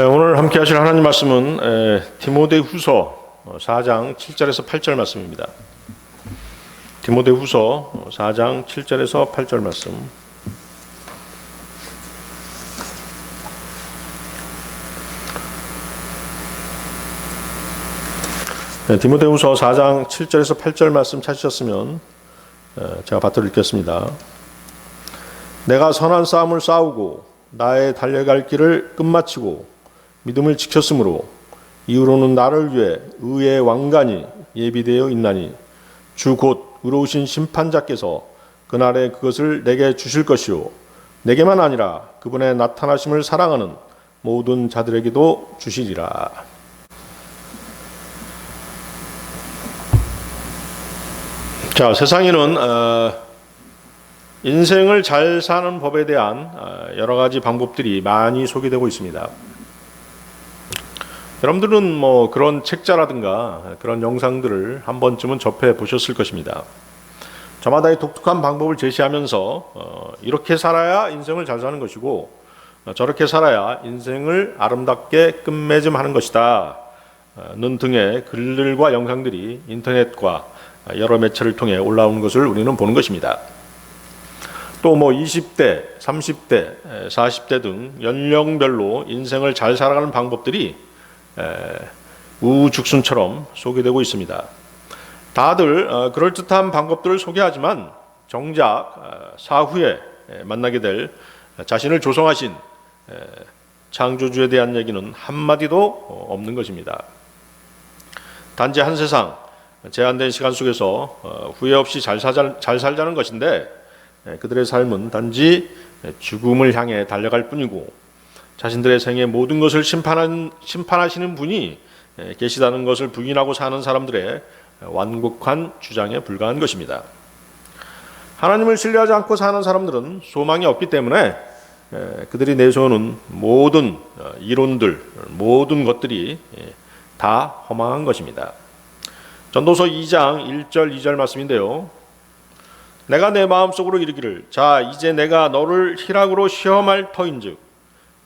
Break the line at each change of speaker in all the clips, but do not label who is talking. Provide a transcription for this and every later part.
오늘 함께 하실 하나님 말씀은 디모데후서 4장 7절에서 8절 말씀입니다. 디모데후서 4장 7절에서 8절 말씀. 디모데후서 4장 7절에서 8절 말씀 찾으셨으면 제가 받들어 읽겠습니다. 내가 선한 싸움을 싸우고 나의 달려갈 길을 끝마치고 믿음을 지켰으므로 이후로는 나를 위해 의의 왕관이 예비되어 있나니 주 곧 의로우신 심판자께서 그날에 그것을 내게 주실 것이요 내게만 아니라 그분의 나타나심을 사랑하는 모든 자들에게도 주시리라. 자, 세상에는 인생을 잘 사는 법에 대한 여러 가지 방법들이 많이 소개되고 있습니다. 여러분들은 그런 책자라든가 그런 영상들을 한 번쯤은 접해 보셨을 것입니다. 저마다의 독특한 방법을 제시하면서 이렇게 살아야 인생을 잘 사는 것이고 저렇게 살아야 인생을 아름답게 끝맺음하는 것이다 는 등의 글들과 영상들이 인터넷과 여러 매체를 통해 올라오는 것을 우리는 보는 것입니다. 또 20대, 30대, 40대 등 연령별로 인생을 잘 살아가는 방법들이 우후죽순처럼 소개되고 있습니다. 다들 그럴듯한 방법들을 소개하지만 정작 사후에 만나게 될 자신을 조성하신 창조주에 대한 얘기는 한마디도 없는 것입니다. 단지 한 세상, 제한된 시간 속에서 후회 없이 잘 살자는 것인데 그들의 삶은 단지 죽음을 향해 달려갈 뿐이고 자신들의 생의 모든 것을 심판하시는 분이 계시다는 것을 부인하고 사는 사람들의 완곡한 주장에 불과한 것입니다. 하나님을 신뢰하지 않고 사는 사람들은 소망이 없기 때문에 그들이 내세우는 모든 이론들, 모든 것들이 다 허망한 것입니다. 전도서 2장 1절 2절 말씀인데요. 내가 내 마음속으로 이르기를 자 이제 내가 너를 희락으로 시험할 터인즉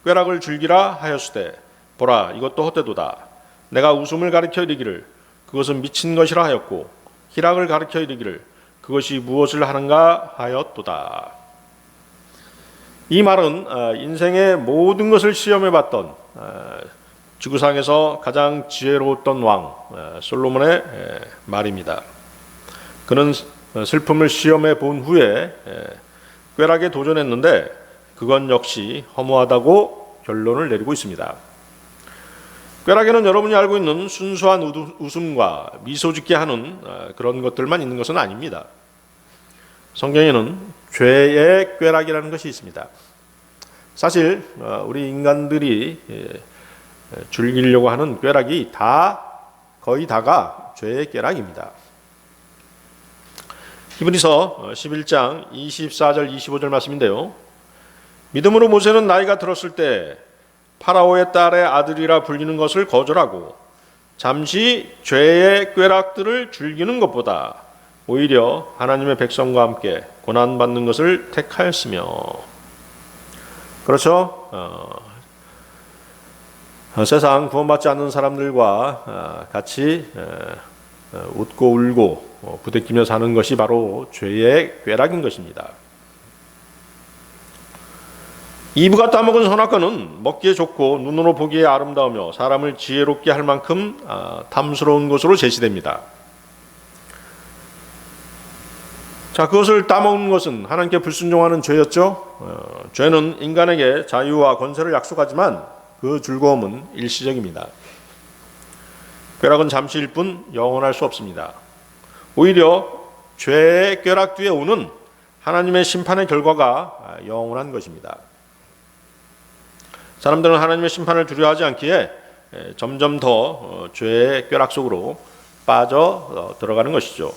꾀락을 즐기라 하였으되 보라 이것도 헛되도다. 내가 웃음을 가리켜 이르기를 그것은 미친 것이라 하였고 희락을 가리켜 이르기를 그것이 무엇을 하는가 하였도다. 이 말은 인생의 모든 것을 시험해봤던 지구상에서 가장 지혜로웠던 왕 솔로몬의 말입니다. 그는 슬픔을 시험해 본 후에 꾀락에 도전했는데 그건 역시 허무하다고 결론을 내리고 있습니다. 꾀락에는 여러분이 알고 있는 순수한 웃음과 미소 짓게 하는 그런 것들만 있는 것은 아닙니다. 성경에는 죄의 꾀락이라는 것이 있습니다. 사실 우리 인간들이 즐기려고 하는 꾀락이 거의 다가 죄의 꾀락입니다. 히브리서 11장 24절 25절 말씀인데요. 믿음으로 모세는 나이가 들었을 때 파라오의 딸의 아들이라 불리는 것을 거절하고 잠시 죄의 꾀락들을 즐기는 것보다 오히려 하나님의 백성과 함께 고난받는 것을 택하였으며 그렇죠. 세상 구원받지 않는 사람들과 같이 웃고 울고 부대끼며 사는 것이 바로 죄의 꾀락인 것입니다. 이브가 따먹은 선악과는 먹기에 좋고 눈으로 보기에 아름다우며 사람을 지혜롭게 할 만큼 탐스러운 것으로 제시됩니다. 자, 그것을 따먹는 것은 하나님께 불순종하는 죄였죠. 죄는 인간에게 자유와 권세를 약속하지만 그 즐거움은 일시적입니다. 꾀락은 잠시일 뿐 영원할 수 없습니다. 오히려 죄의 꾀락 뒤에 오는 하나님의 심판의 결과가 영원한 것입니다. 사람들은 하나님의 심판을 두려워하지 않기에 점점 더 죄의 꾀락 속으로 빠져 들어가는 것이죠.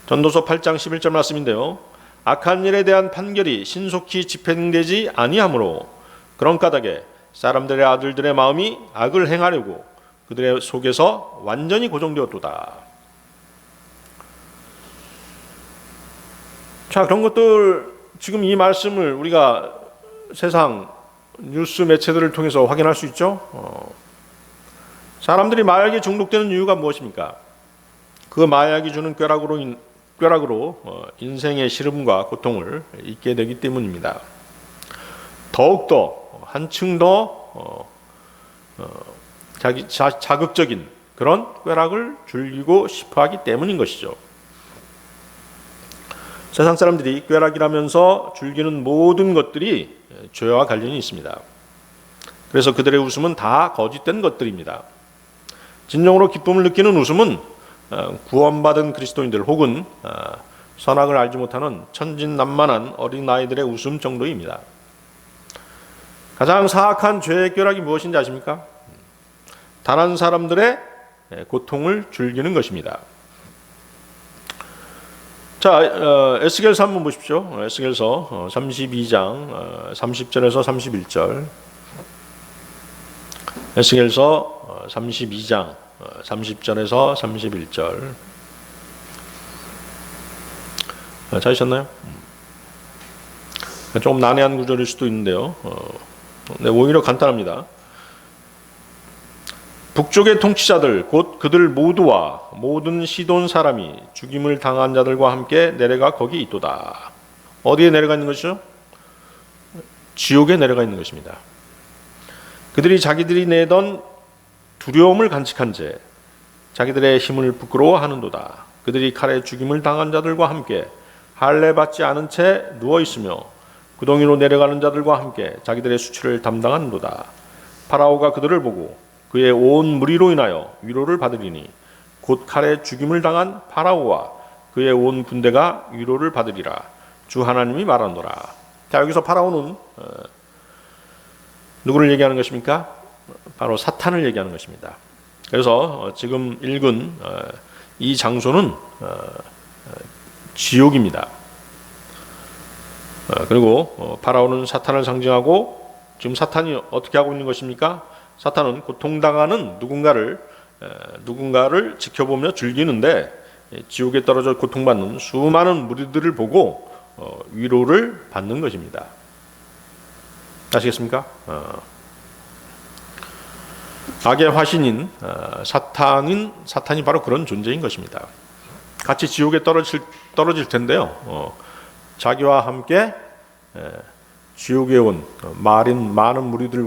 전도서 8장 11절 말씀인데요. 악한 일에 대한 판결이 신속히 집행되지 아니하므로 그런 까닭에 사람들의 아들들의 마음이 악을 행하려고 그들의 속에서 완전히 고정되었도다. 자, 그런 것들 지금 이 말씀을 우리가 세상 뉴스 매체들을 통해서 확인할 수 있죠. 사람들이 마약에 중독되는 이유가 무엇입니까? 그 마약이 주는 쾌락으로 인생의 시름과 고통을 잊게 되기 때문입니다. 더욱더 한층 더 자극적인 그런 쾌락을 즐기고 싶어하기 때문인 것이죠. 세상 사람들이 쾌락이라면서 즐기는 모든 것들이 죄와 관련이 있습니다. 그래서 그들의 웃음은 다 거짓된 것들입니다. 진정으로 기쁨을 느끼는 웃음은 구원받은 그리스도인들 혹은 선악을 알지 못하는 천진난만한 어린아이들의 웃음 정도입니다. 가장 사악한 죄의 쾌락이 무엇인지 아십니까? 다른 사람들의 고통을 즐기는 것입니다. 자, 에스겔서 한번 보십시오. 에스겔서 32장 30절에서 31절. 에스겔서 32장 30절에서 31절. 찾으셨나요? 조금 난해한 구절일 수도 있는데요. 네, 오히려 간단합니다. 북쪽의 통치자들 곧 그들 모두와 모든 시돈 사람이 죽임을 당한 자들과 함께 내려가 거기 있도다. 어디에 내려가 있는 것이죠? 지옥에 내려가 있는 것입니다. 그들이 자기들이 내던 두려움을 간직한 채 자기들의 힘을 부끄러워하는도다. 그들이 칼에 죽임을 당한 자들과 함께 할례 받지 않은 채 누워 있으며 구덩이로 내려가는 자들과 함께 자기들의 수치를 담당하는도다. 파라오가 그들을 보고 그의 온 무리로 인하여 위로를 받으리니 곧 칼에 죽임을 당한 파라오와 그의 온 군대가 위로를 받으리라. 주 하나님이 말하노라. 자, 여기서 파라오는 누구를 얘기하는 것입니까? 바로 사탄을 얘기하는 것입니다. 그래서 지금 읽은 이 장소는 지옥입니다. 그리고 파라오는 사탄을 상징하고 지금 사탄이 어떻게 하고 있는 것입니까? 사탄은 고통당하는 누군가를 지켜보며 즐기는데 지옥에 떨어져 고통받는 수많은 무리들을 보고 위로를 받는 것입니다. 아시겠습니까? 악의 화신인 사탄이 바로 그런 존재인 것입니다. 같이 지옥에 떨어질 텐데요. 자기와 함께 지옥에 온 많은 무리들을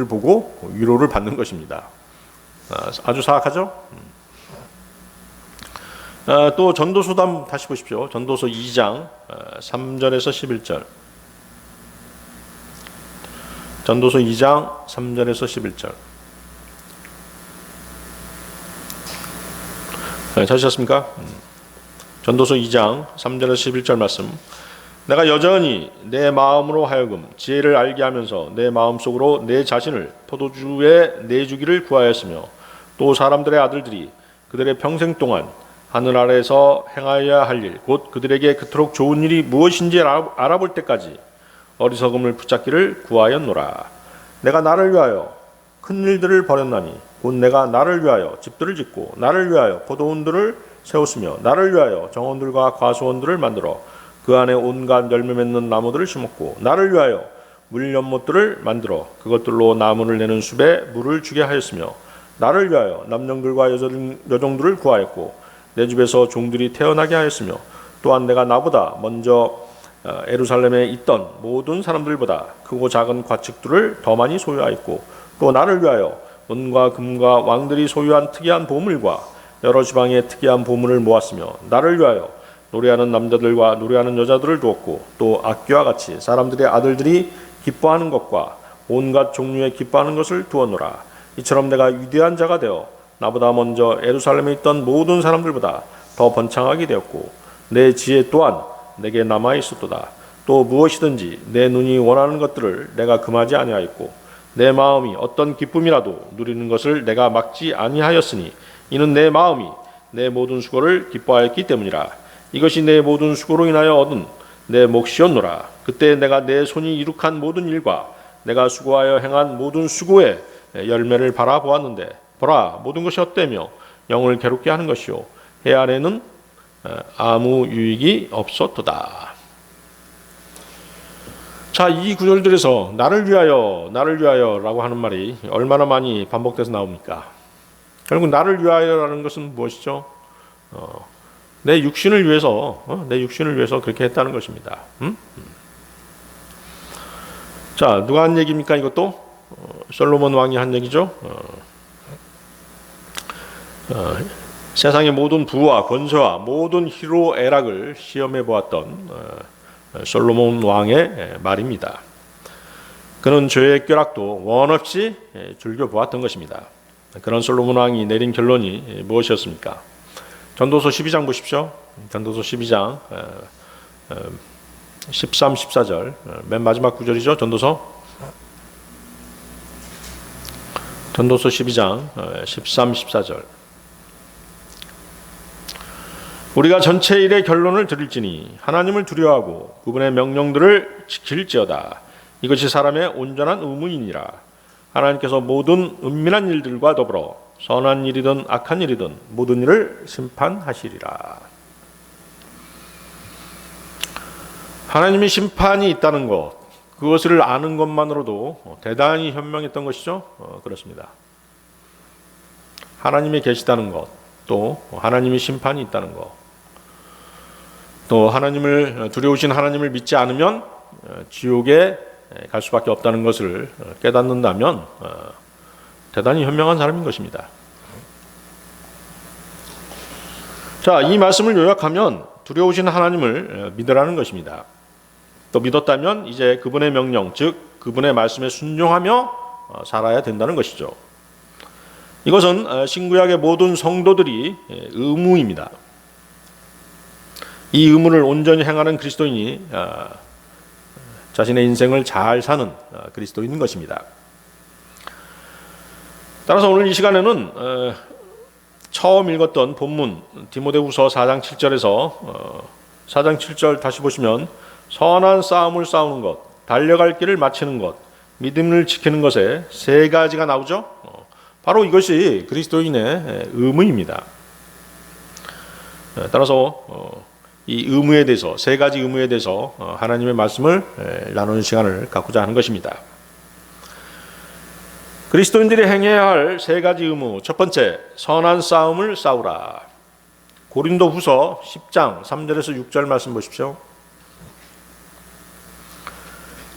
보고 위로를 받는 것입니다. 아주 사악하죠? 또 전도서도 한번 다시 보십시오. 전도서 2장 3절에서 11절. 전도서 2장 3절에서 11절. 찾으셨습니까? 전도서 2장 3절에서 11절 말씀. 내가 여전히 내 마음으로 하여금 지혜를 알게 하면서 내 마음속으로 내 자신을 포도주에 내주기를 구하였으며 또 사람들의 아들들이 그들의 평생 동안 하늘 아래에서 행하여야 할 일 곧 그들에게 그토록 좋은 일이 무엇인지 알아볼 때까지 어리석음을 붙잡기를 구하였노라. 내가 나를 위하여 큰 일들을 벌였나니 곧 내가 나를 위하여 집들을 짓고 나를 위하여 포도원들을 세웠으며 나를 위하여 정원들과 과수원들을 만들어 그 안에 온갖 열매 맺는 나무들을 심었고 나를 위하여 물 연못들을 만들어 그것들로 나무를 내는 숲에 물을 주게 하였으며 나를 위하여 남종들과 여종들을 구하였고 내 집에서 종들이 태어나게 하였으며 또한 내가 나보다 먼저 예루살렘에 있던 모든 사람들보다 크고 작은 과축들을 더 많이 소유하였고 또 나를 위하여 은과 금과 왕들이 소유한 특이한 보물과 여러 지방의 특이한 보물을 모았으며 나를 위하여 노래하는 남자들과 노래하는 여자들을 두었고 또 악기와 같이 사람들의 아들들이 기뻐하는 것과 온갖 종류의 기뻐하는 것을 두었노라. 이처럼 내가 위대한 자가 되어 나보다 먼저 예루살렘에 있던 모든 사람들보다 더 번창하게 되었고 내 지혜 또한 내게 남아 있었도다. 또 무엇이든지 내 눈이 원하는 것들을 내가 금하지 아니하였고 내 마음이 어떤 기쁨이라도 누리는 것을 내가 막지 아니하였으니 이는 내 마음이 내 모든 수고를 기뻐하였기 때문이라. 이것이 내 모든 수고로 인하여 얻은 내 몫이었노라. 그때 내가 내 손이 이룩한 모든 일과 내가 수고하여 행한 모든 수고의 열매를 바라보았는데 보라 모든 것이 헛되며 영을 괴롭게 하는 것이요 해 안에는 아무 유익이 없었도다. 자, 이 구절들에서 나를 위하여라고 하는 말이 얼마나 많이 반복돼서 나옵니까? 결국 나를 위하여라는 것은 무엇이죠? 내 육신을 위해서 그렇게 했다는 것입니다. 자, 누가 한 얘기입니까? 이것도 솔로몬 왕이 한 얘기죠. 세상의 모든 부와 권세와 모든 희로애락을 시험해 보았던 솔로몬 왕의 말입니다. 그는 죄의 쾌락도 원 없이 즐겨 보았던 것입니다. 그런 솔로몬 왕이 내린 결론이 무엇이었습니까? 전도서 12장 보십시오. 전도서 12장 13, 14절 맨 마지막 구절이죠. 전도서 12장 13, 14절 우리가 전체 일의 결론을 들을지니 하나님을 두려워하고 그분의 명령들을 지킬지어다. 이것이 사람의 온전한 의무이니라. 하나님께서 모든 은밀한 일들과 더불어 선한 일이든 악한 일이든 모든 일을 심판하시리라. 하나님의 심판이 있다는 것, 그것을 아는 것만으로도 대단히 현명했던 것이죠. 그렇습니다. 하나님이 계시다는 것, 또 하나님의 심판이 있다는 것, 또 하나님을 두려우신 하나님을 믿지 않으면 지옥에 갈 수밖에 없다는 것을 깨닫는다면 대단히 현명한 사람인 것입니다. 자, 이 말씀을 요약하면 두려우신 하나님을 믿으라는 것입니다. 또 믿었다면 이제 그분의 명령, 즉 그분의 말씀에 순종하며 살아야 된다는 것이죠. 이것은 신구약의 모든 성도들이 의무입니다. 이 의무를 온전히 행하는 그리스도인이 자신의 인생을 잘 사는 그리스도인인 것입니다. 따라서 오늘 이 시간에는 처음 읽었던 본문 디모데후서 4장 7절에서 4장 7절 다시 보시면 선한 싸움을 싸우는 것, 달려갈 길을 마치는 것, 믿음을 지키는 것에 세 가지가 나오죠. 바로 이것이 그리스도인의 의무입니다. 따라서 이 의무에 대해서, 세 가지 의무에 대해서 하나님의 말씀을 나누는 시간을 갖고자 하는 것입니다. 그리스도인들이 행해야 할 세 가지 의무. 첫 번째, 선한 싸움을 싸우라. 고린도후서 10장 3절에서 6절 말씀 보십시오.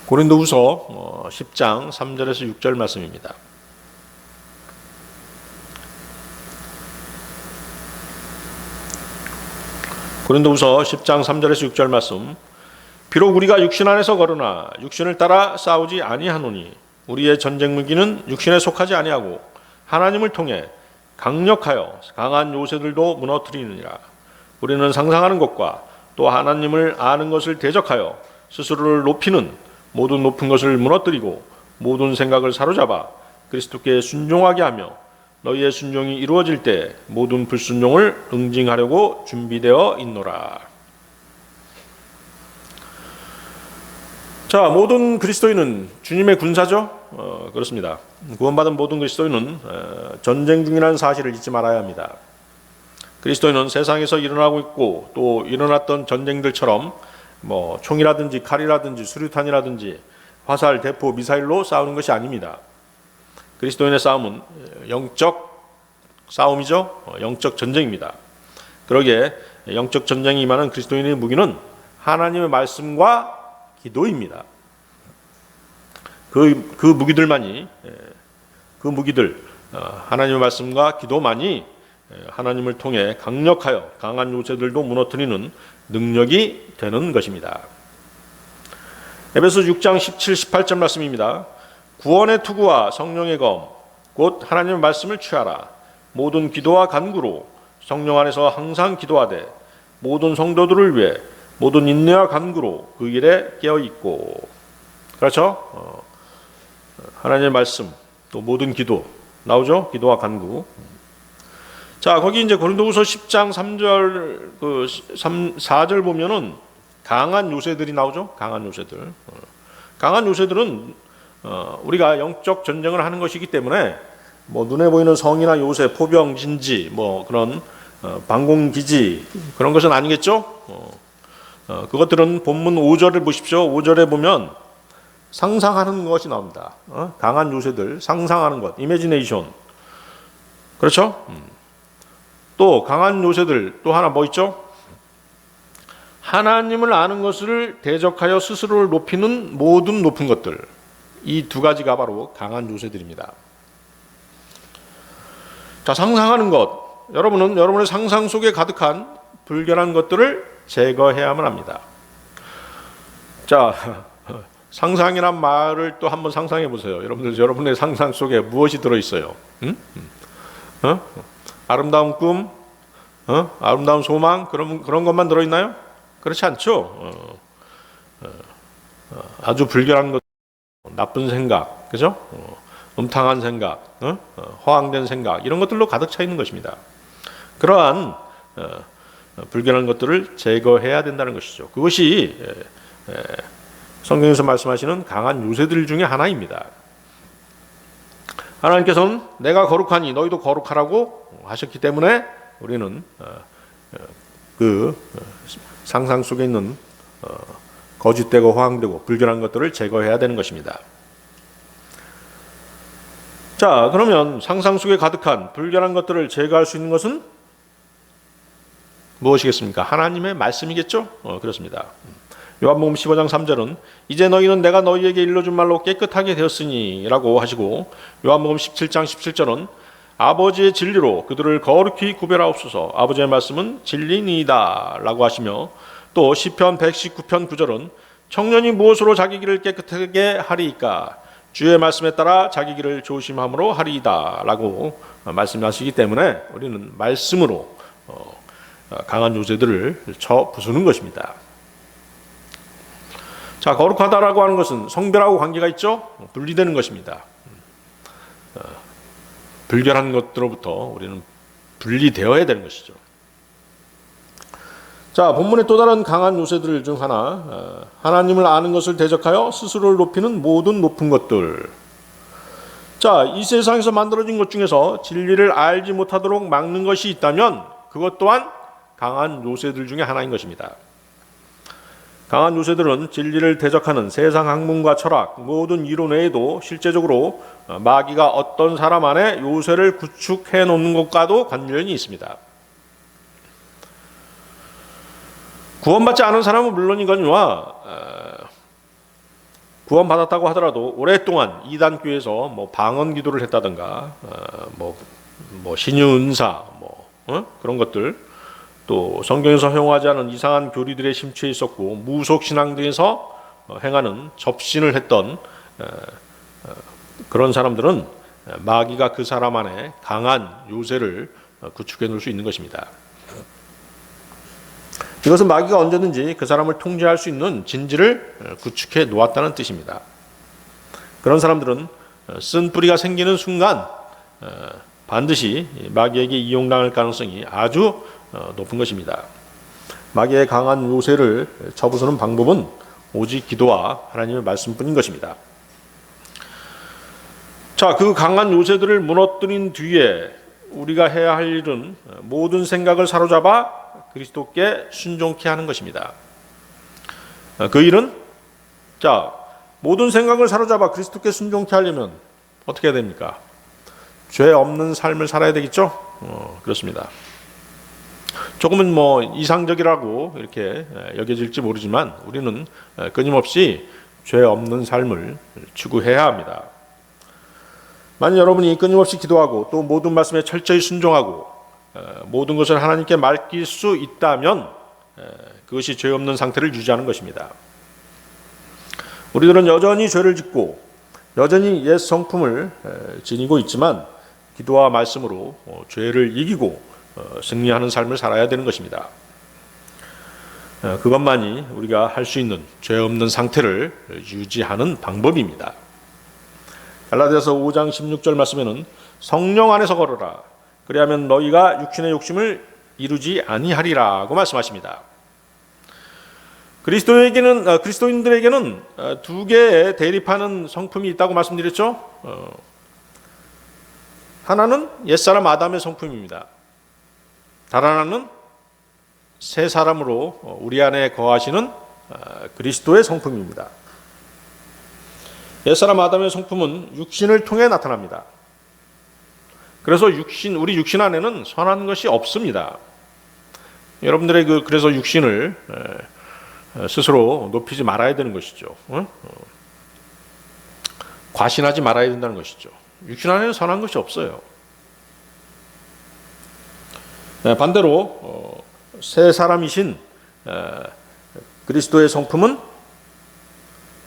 고린도후서 10장 3절에서 6절 말씀입니다. 고린도후서 10장 3절에서 6절 말씀. 비록 우리가 육신 안에서 거르나 육신을 따라 싸우지 아니하노니 우리의 전쟁 무기는 육신에 속하지 아니하고 하나님을 통해 강력하여 강한 요새들도 무너뜨리느니라. 우리는 상상하는 것과 또 하나님을 아는 것을 대적하여 스스로를 높이는 모든 높은 것을 무너뜨리고 모든 생각을 사로잡아 그리스도께 순종하게 하며 너희의 순종이 이루어질 때 모든 불순종을 응징하려고 준비되어 있노라. 자, 모든 그리스도인은 주님의 군사죠. 그렇습니다. 구원받은 모든 그리스도인은 전쟁 중이라는 사실을 잊지 말아야 합니다. 그리스도인은 세상에서 일어나고 있고 또 일어났던 전쟁들처럼 뭐 총이라든지 칼이라든지 수류탄이라든지 화살, 대포, 미사일로 싸우는 것이 아닙니다. 그리스도인의 싸움은 영적 싸움이죠. 영적 전쟁입니다. 그러기에 영적 전쟁이 임하는 그리스도인의 무기는 하나님의 말씀과 기도입니다. 그 무기들 하나님의 말씀과 기도만이 하나님을 통해 강력하여 강한 요새들도 무너뜨리는 능력이 되는 것입니다. 에베소 6장 17, 18절 말씀입니다. 구원의 투구와 성령의 검, 곧 하나님의 말씀을 취하라. 모든 기도와 간구로 성령 안에서 항상 기도하되 모든 성도들을 위해 모든 인내와 간구로 그 일에 깨어 있고. 그렇죠? 하나님의 말씀, 또 모든 기도 나오죠? 기도와 간구. 자, 거기 이제 고린도후서 10장 3절 4절 보면은 강한 요새들이 나오죠? 강한 요새들. 강한 요새들은 우리가 영적 전쟁을 하는 것이기 때문에 뭐 눈에 보이는 성이나 요새, 포병, 진지, 뭐 그런 방공기지 그런 것은 아니겠죠? 그것들은 본문 5절을 보십시오. 5절에 보면 상상하는 것이 나옵니다. 강한 요새들, 상상하는 것, 이미지네이션. 그렇죠? 또 강한 요새들 또 하나 뭐 있죠? 하나님을 아는 것을 대적하여 스스로를 높이는 모든 높은 것들. 이 두 가지가 바로 강한 요새들입니다. 자, 상상하는 것. 여러분은 여러분의 상상 속에 가득한 불결한 것들을 제거해야만 합니다. 자, 상상이란 말을 또 한번 상상해 보세요. 여러분들, 여러분의 상상 속에 무엇이 들어있어요? 아름다운 꿈? 아름다운 소망? 그런 것만 들어있나요? 그렇지 않죠. 아주 불결한 것, 나쁜 생각, 그죠? 음탕한 생각, 허황된 생각, 이런 것들로 가득 차 있는 것입니다. 그러한 불결한 것들을 제거해야 된다는 것이죠. 그것이 성경에서 말씀하시는 강한 요새들 중에 하나입니다. 하나님께서는 내가 거룩하니 너희도 거룩하라고 하셨기 때문에 우리는 그 상상 속에 있는 거짓되고 허황되고 불결한 것들을 제거해야 되는 것입니다. 자, 그러면 상상 속에 가득한 불결한 것들을 제거할 수 있는 것은 무엇이겠습니까? 하나님의 말씀이겠죠? 그렇습니다. 요한복음 15장 3절은 이제 너희는 내가 너희에게 일러준 말로 깨끗하게 되었으니 라고 하시고, 요한복음 17장 17절은 아버지의 진리로 그들을 거룩히 구별하옵소서, 아버지의 말씀은 진리니이다 라고 하시며, 또 시편 119편 9절은 청년이 무엇으로 자기 길을 깨끗하게 하리이까, 주의 말씀에 따라 자기 길을 조심함으로 하리이다 라고 말씀하시기 때문에 우리는 말씀으로 강한 요새들을 쳐 부수는 것입니다. 자, 거룩하다라고 하는 것은 성별하고 관계가 있죠? 분리되는 것입니다. 불결한 것들로부터 우리는 분리되어야 되는 것이죠. 자, 본문의 또 다른 강한 요새들 중 하나, 하나님을 아는 것을 대적하여 스스로를 높이는 모든 높은 것들. 자, 이 세상에서 만들어진 것 중에서 진리를 알지 못하도록 막는 것이 있다면 그것 또한 강한 요새들 중에 하나인 것입니다. 강한 요새들은 진리를 대적하는 세상 학문과 철학, 모든 이론 외에도 실제적으로 마귀가 어떤 사람 안에 요새를 구축해 놓는 것과도 관련이 있습니다. 구원받지 않은 사람은 물론이거니와 구원받았다고 하더라도 오랫동안 이단교에서 뭐 방언 기도를 했다든가 신유은사 그런 것들, 또 성경에서 허용하지 않은 이상한 교리들에 심취해 있었고 무속신앙들에서 행하는 접신을 했던 그런 사람들은 마귀가 그 사람 안에 강한 요새를 구축해 놓을 수 있는 것입니다. 이것은 마귀가 언제든지 그 사람을 통제할 수 있는 진지를 구축해 놓았다는 뜻입니다. 그런 사람들은 쓴 뿌리가 생기는 순간 반드시 마귀에게 이용당할 가능성이 아주 높은 것입니다. 마귀의 강한 요새를 쳐부수는 방법은 오직 기도와 하나님의 말씀뿐인 것입니다. 자, 그 강한 요새들을 무너뜨린 뒤에 우리가 해야 할 일은 모든 생각을 사로잡아 그리스도께 순종케 하는 것입니다. 그 일은, 자, 모든 생각을 사로잡아 그리스도께 순종케 하려면 어떻게 해야 됩니까? 죄 없는 삶을 살아야 되겠죠? 그렇습니다. 조금은 이상적이라고 이렇게 여겨질지 모르지만 우리는 끊임없이 죄 없는 삶을 추구해야 합니다. 만약 여러분이 끊임없이 기도하고 또 모든 말씀에 철저히 순종하고 모든 것을 하나님께 맡길 수 있다면 그것이 죄 없는 상태를 유지하는 것입니다. 우리들은 여전히 죄를 짓고 여전히 옛 성품을 지니고 있지만 기도와 말씀으로 죄를 이기고 승리하는 삶을 살아야 되는 것입니다. 그것만이 우리가 할 수 있는 죄 없는 상태를 유지하는 방법입니다. 갈라디아서 5장 16절 말씀에는 성령 안에서 걸어라, 그리하면 너희가 육신의 욕심을 이루지 아니하리라고 말씀하십니다. 그리스도인들에게는 두 개의 대립하는 성품이 있다고 말씀드렸죠. 하나는 옛사람 아담의 성품입니다. 다른 하나는 새 사람으로 우리 안에 거하시는 그리스도의 성품입니다. 옛사람 아담의 성품은 육신을 통해 나타납니다. 그래서 우리 육신 안에는 선한 것이 없습니다. 여러분들의 그래서 육신을 스스로 높이지 말아야 되는 것이죠. 과신하지 말아야 된다는 것이죠. 육신 안에는 선한 것이 없어요. 반대로 새 사람이신 그리스도의 성품은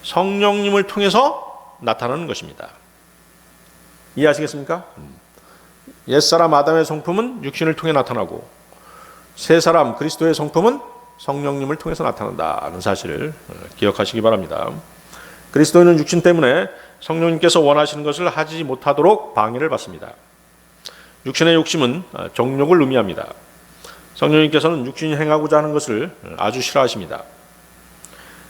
성령님을 통해서 나타나는 것입니다. 이해하시겠습니까? 옛사람 아담의 성품은 육신을 통해 나타나고 새 사람 그리스도의 성품은 성령님을 통해서 나타난다는 사실을 기억하시기 바랍니다. 그리스도인은 육신 때문에 성령님께서 원하시는 것을 하지 못하도록 방해를 받습니다. 육신의 욕심은 정욕을 의미합니다. 성령님께서는 육신이 행하고자 하는 것을 아주 싫어하십니다.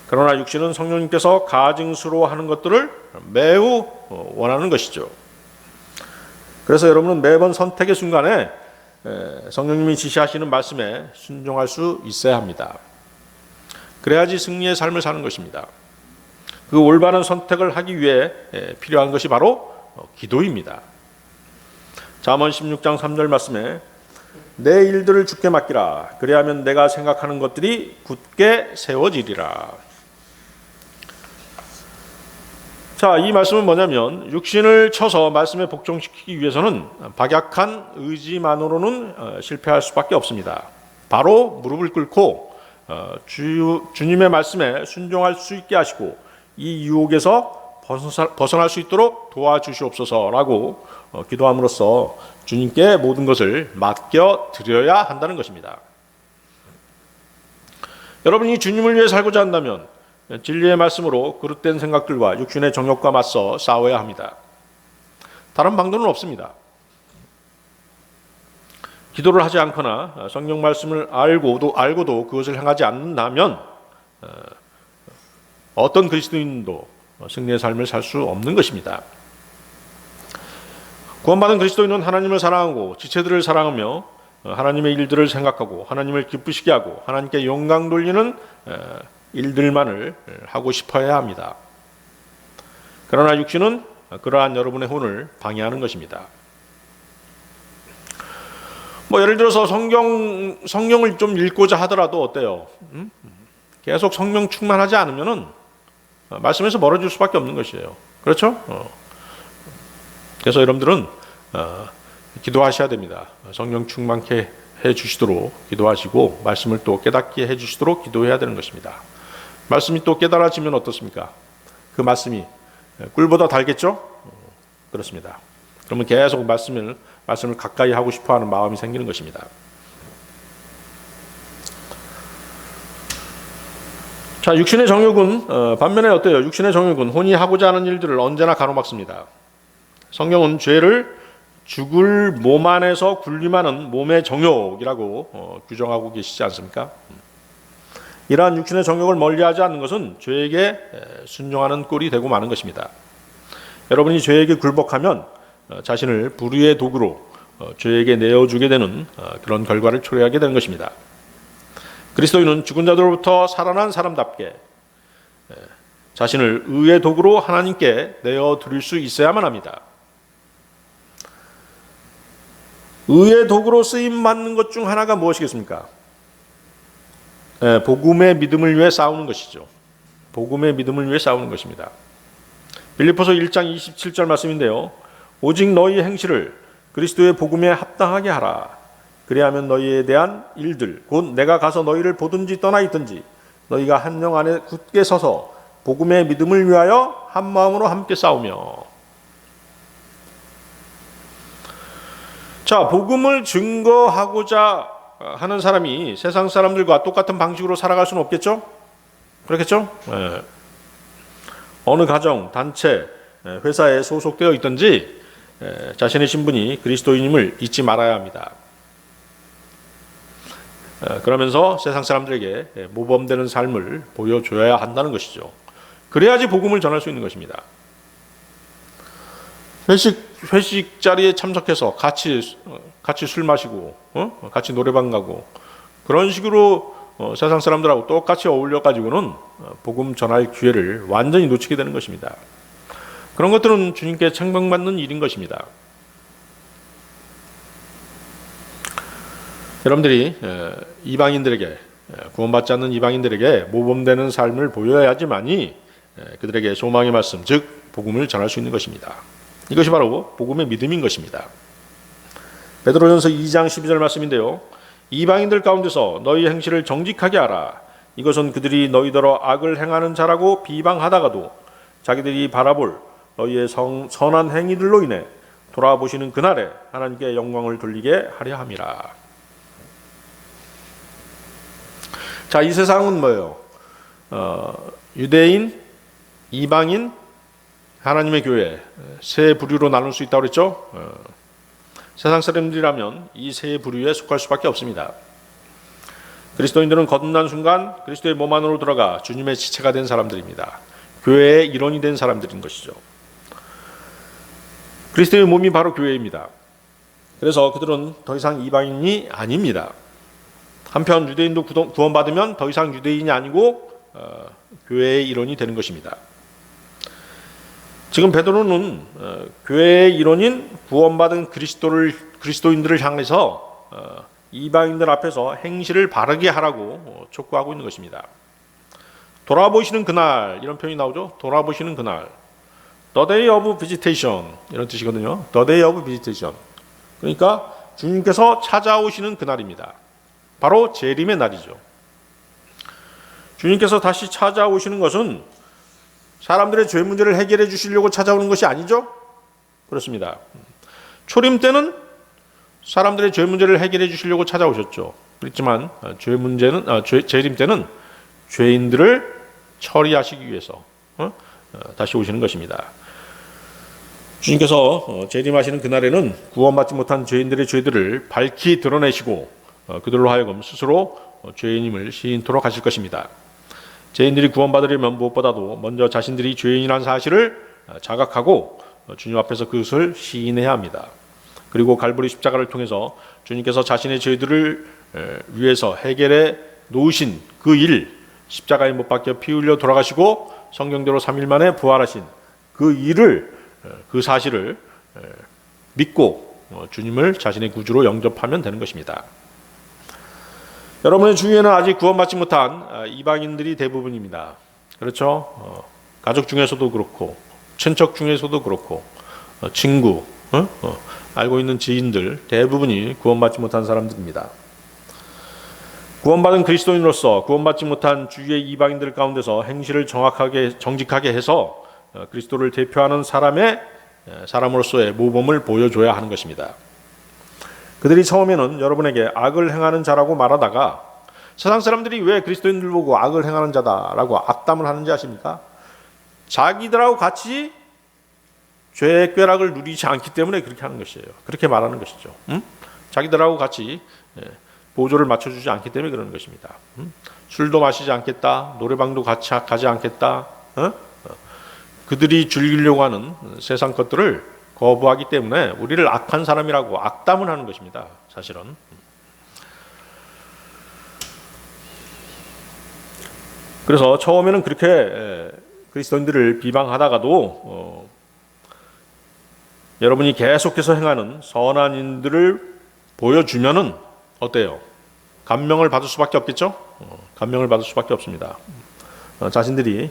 그러나 육신은 성령님께서 가증스러워 하는 것들을 매우 원하는 것이죠. 그래서 여러분은 매번 선택의 순간에 성령님이 지시하시는 말씀에 순종할 수 있어야 합니다. 그래야지 승리의 삶을 사는 것입니다. 그 올바른 선택을 하기 위해 필요한 것이 바로 기도입니다. 잠언 16장 3절 말씀에 내 일들을 주께 맡기라. 그리하면 내가 생각하는 것들이 굳게 세워지리라. 자, 이 말씀은 뭐냐면 육신을 쳐서 말씀에 복종시키기 위해서는 박약한 의지만으로는 실패할 수밖에 없습니다. 바로 무릎을 꿇고 주님의 말씀에 순종할 수 있게 하시고 이 유혹에서 벗어날 수 있도록 도와주시옵소서라고 기도함으로써 주님께 모든 것을 맡겨 드려야 한다는 것입니다. 여러분이 주님을 위해 살고자 한다면 진리의 말씀으로 그릇된 생각들과 육신의 정욕과 맞서 싸워야 합니다. 다른 방도는 없습니다. 기도를 하지 않거나 성경 말씀을 알고도 그것을 행하지 않는다면 어떤 그리스도인도 승리의 삶을 살 수 없는 것입니다. 구원받은 그리스도인은 하나님을 사랑하고 지체들을 사랑하며 하나님의 일들을 생각하고 하나님을 기쁘시게 하고 하나님께 영광 돌리는 일들만을 하고 싶어야 합니다. 그러나 육신은 그러한 여러분의 혼을 방해하는 것입니다. 예를 들어서 성경을 좀 읽고자 하더라도 어때요? 계속 성령 충만하지 않으면은 말씀에서 멀어질 수밖에 없는 것이에요. 그렇죠? 그래서 여러분들은 기도하셔야 됩니다. 성령 충만케 해 주시도록 기도하시고 말씀을 또 깨닫게 해 주시도록 기도해야 되는 것입니다. 말씀이 또 깨달아지면 어떻습니까? 그 말씀이 꿀보다 달겠죠? 그렇습니다. 그러면 계속 말씀을 가까이 하고 싶어하는 마음이 생기는 것입니다. 자, 육신의 정욕은 반면에 어때요? 육신의 정욕은 혼이 하고자 하는 일들을 언제나 가로막습니다. 성경은 죄를 죽을 몸 안에서 군림하는 몸의 정욕이라고 규정하고 계시지 않습니까? 이러한 육신의 정욕을 멀리하지 않는 것은 죄에게 순종하는 꼴이 되고 마는 것입니다. 여러분이 죄에게 굴복하면 자신을 불의의 도구로 죄에게 내어주게 되는 그런 결과를 초래하게 되는 것입니다. 그리스도인은 죽은 자들로부터 살아난 사람답게 자신을 의의 도구로 하나님께 내어드릴 수 있어야만 합니다. 의의 도구로 쓰임받는 것 중 하나가 무엇이겠습니까? 복음의 믿음을 위해 싸우는 것이죠. 복음의 믿음을 위해 싸우는 것입니다. 빌립보서 1장 27절 말씀인데요. 오직 너희의 행실을 그리스도의 복음에 합당하게 하라. 그리하면 너희에 대한 일들 곧 내가 가서 너희를 보든지 떠나 있든지 너희가 한 영 안에 굳게 서서 복음의 믿음을 위하여 한 마음으로 함께 싸우며. 자, 복음을 증거하고자 하는 사람이 세상 사람들과 똑같은 방식으로 살아갈 수는 없겠죠? 그렇겠죠? 어느 가정, 단체, 회사에 소속되어 있든지 자신의 신분이 그리스도인임을 잊지 말아야 합니다. 그러면서 세상 사람들에게 모범되는 삶을 보여줘야 한다는 것이죠. 그래야지 복음을 전할 수 있는 것입니다. 회식 자리에 참석해서 같이 술 마시고 같이 노래방 가고 그런 식으로 세상 사람들하고 똑같이 어울려 가지고는 복음 전할 기회를 완전히 놓치게 되는 것입니다. 그런 것들은 주님께 책망받는 일인 것입니다. 여러분들이 이방인들에게, 구원받지 않는 이방인들에게 모범되는 삶을 보여야지만이 그들에게 소망의 말씀, 즉 복음을 전할 수 있는 것입니다. 이것이 바로 복음의 믿음인 것입니다. 베드로전서 2장 12절 말씀인데요. 이방인들 가운데서 너희 행실을 정직하게 하라. 이것은 그들이 너희더러 악을 행하는 자라고 비방하다가도 자기들이 바라볼 너희의 선한 행위들로 인해 돌아보시는 그날에 하나님께 영광을 돌리게 하려 함이라. 자, 이 세상은 뭐예요? 유대인, 이방인, 하나님의 교회 세 부류로 나눌 수 있다고 그랬죠? 세상 사람들이라면 이 세 부류에 속할 수밖에 없습니다. 그리스도인들은 거듭난 순간 그리스도의 몸 안으로 들어가 주님의 지체가 된 사람들입니다. 교회의 일원이 된 사람들인 것이죠. 그리스도의 몸이 바로 교회입니다. 그래서 그들은 더 이상 이방인이 아닙니다. 한편 유대인도 구원받으면 더 이상 유대인이 아니고 교회의 일원이 되는 것입니다. 지금 베드로는 교회의 일원인 구원받은 그리스도인들을 향해서 이방인들 앞에서 행실을 바르게 하라고 촉구하고 있는 것입니다. 돌아보시는 그날, 이런 표현이 나오죠. 돌아보시는 그날, The Day of Visitation, 이런 뜻이거든요. The Day of Visitation. 그러니까 주님께서 찾아오시는 그날입니다. 바로 재림의 날이죠. 주님께서 다시 찾아오시는 것은 사람들의 죄 문제를 해결해 주시려고 찾아오는 것이 아니죠? 그렇습니다. 초림 때는 사람들의 죄 문제를 해결해 주시려고 찾아오셨죠. 그렇지만 재림 때는 죄인들을 처리하시기 위해서 다시 오시는 것입니다. 주님께서 재림하시는 그날에는 구원받지 못한 죄인들의 죄들을 밝히 드러내시고 그들로 하여금 스스로 죄인임을 시인토록 하실 것입니다. 죄인들이 구원받으려면 무엇보다도 먼저 자신들이 죄인이라는 사실을 자각하고 주님 앞에서 그것을 시인해야 합니다. 그리고 갈보리 십자가를 통해서 주님께서 자신의 죄들을 위해서 해결해 놓으신 그 일, 십자가에 못 박혀 피 흘려 돌아가시고 성경대로 3일 만에 부활하신 그 일을, 그 사실을 믿고 주님을 자신의 구주로 영접하면 되는 것입니다. 여러분의 주위에는 아직 구원받지 못한 이방인들이 대부분입니다. 그렇죠? 가족 중에서도 그렇고 친척 중에서도 그렇고 친구, 알고 있는 지인들 대부분이 구원받지 못한 사람들입니다. 구원받은 그리스도인으로서 구원받지 못한 주위의 이방인들 가운데서 행실을 정직하게 해서 그리스도를 대표하는 사람으로서의 모범을 보여줘야 하는 것입니다. 그들이 처음에는 여러분에게 악을 행하는 자라고 말하다가 세상 사람들이 왜 그리스도인들 보고 악을 행하는 자다라고 악담을 하는지 아십니까? 자기들하고 같이 죄의 쾌락을 누리지 않기 때문에 그렇게 하는 것이에요. 그렇게 말하는 것이죠. 자기들하고 같이 보조를 맞춰주지 않기 때문에 그러는 것입니다. 술도 마시지 않겠다, 노래방도 같이 가지 않겠다, 그들이 즐기려고 하는 세상 것들을 거부하기 때문에 우리를 악한 사람이라고 악담을 하는 것입니다. 사실은. 그래서 처음에는 그렇게 그리스도인들을 비방하다가도 여러분이 계속해서 행하는 선한 인들을 보여주면은 어때요? 감명을 받을 수밖에 없겠죠? 감명을 받을 수밖에 없습니다. 자신들이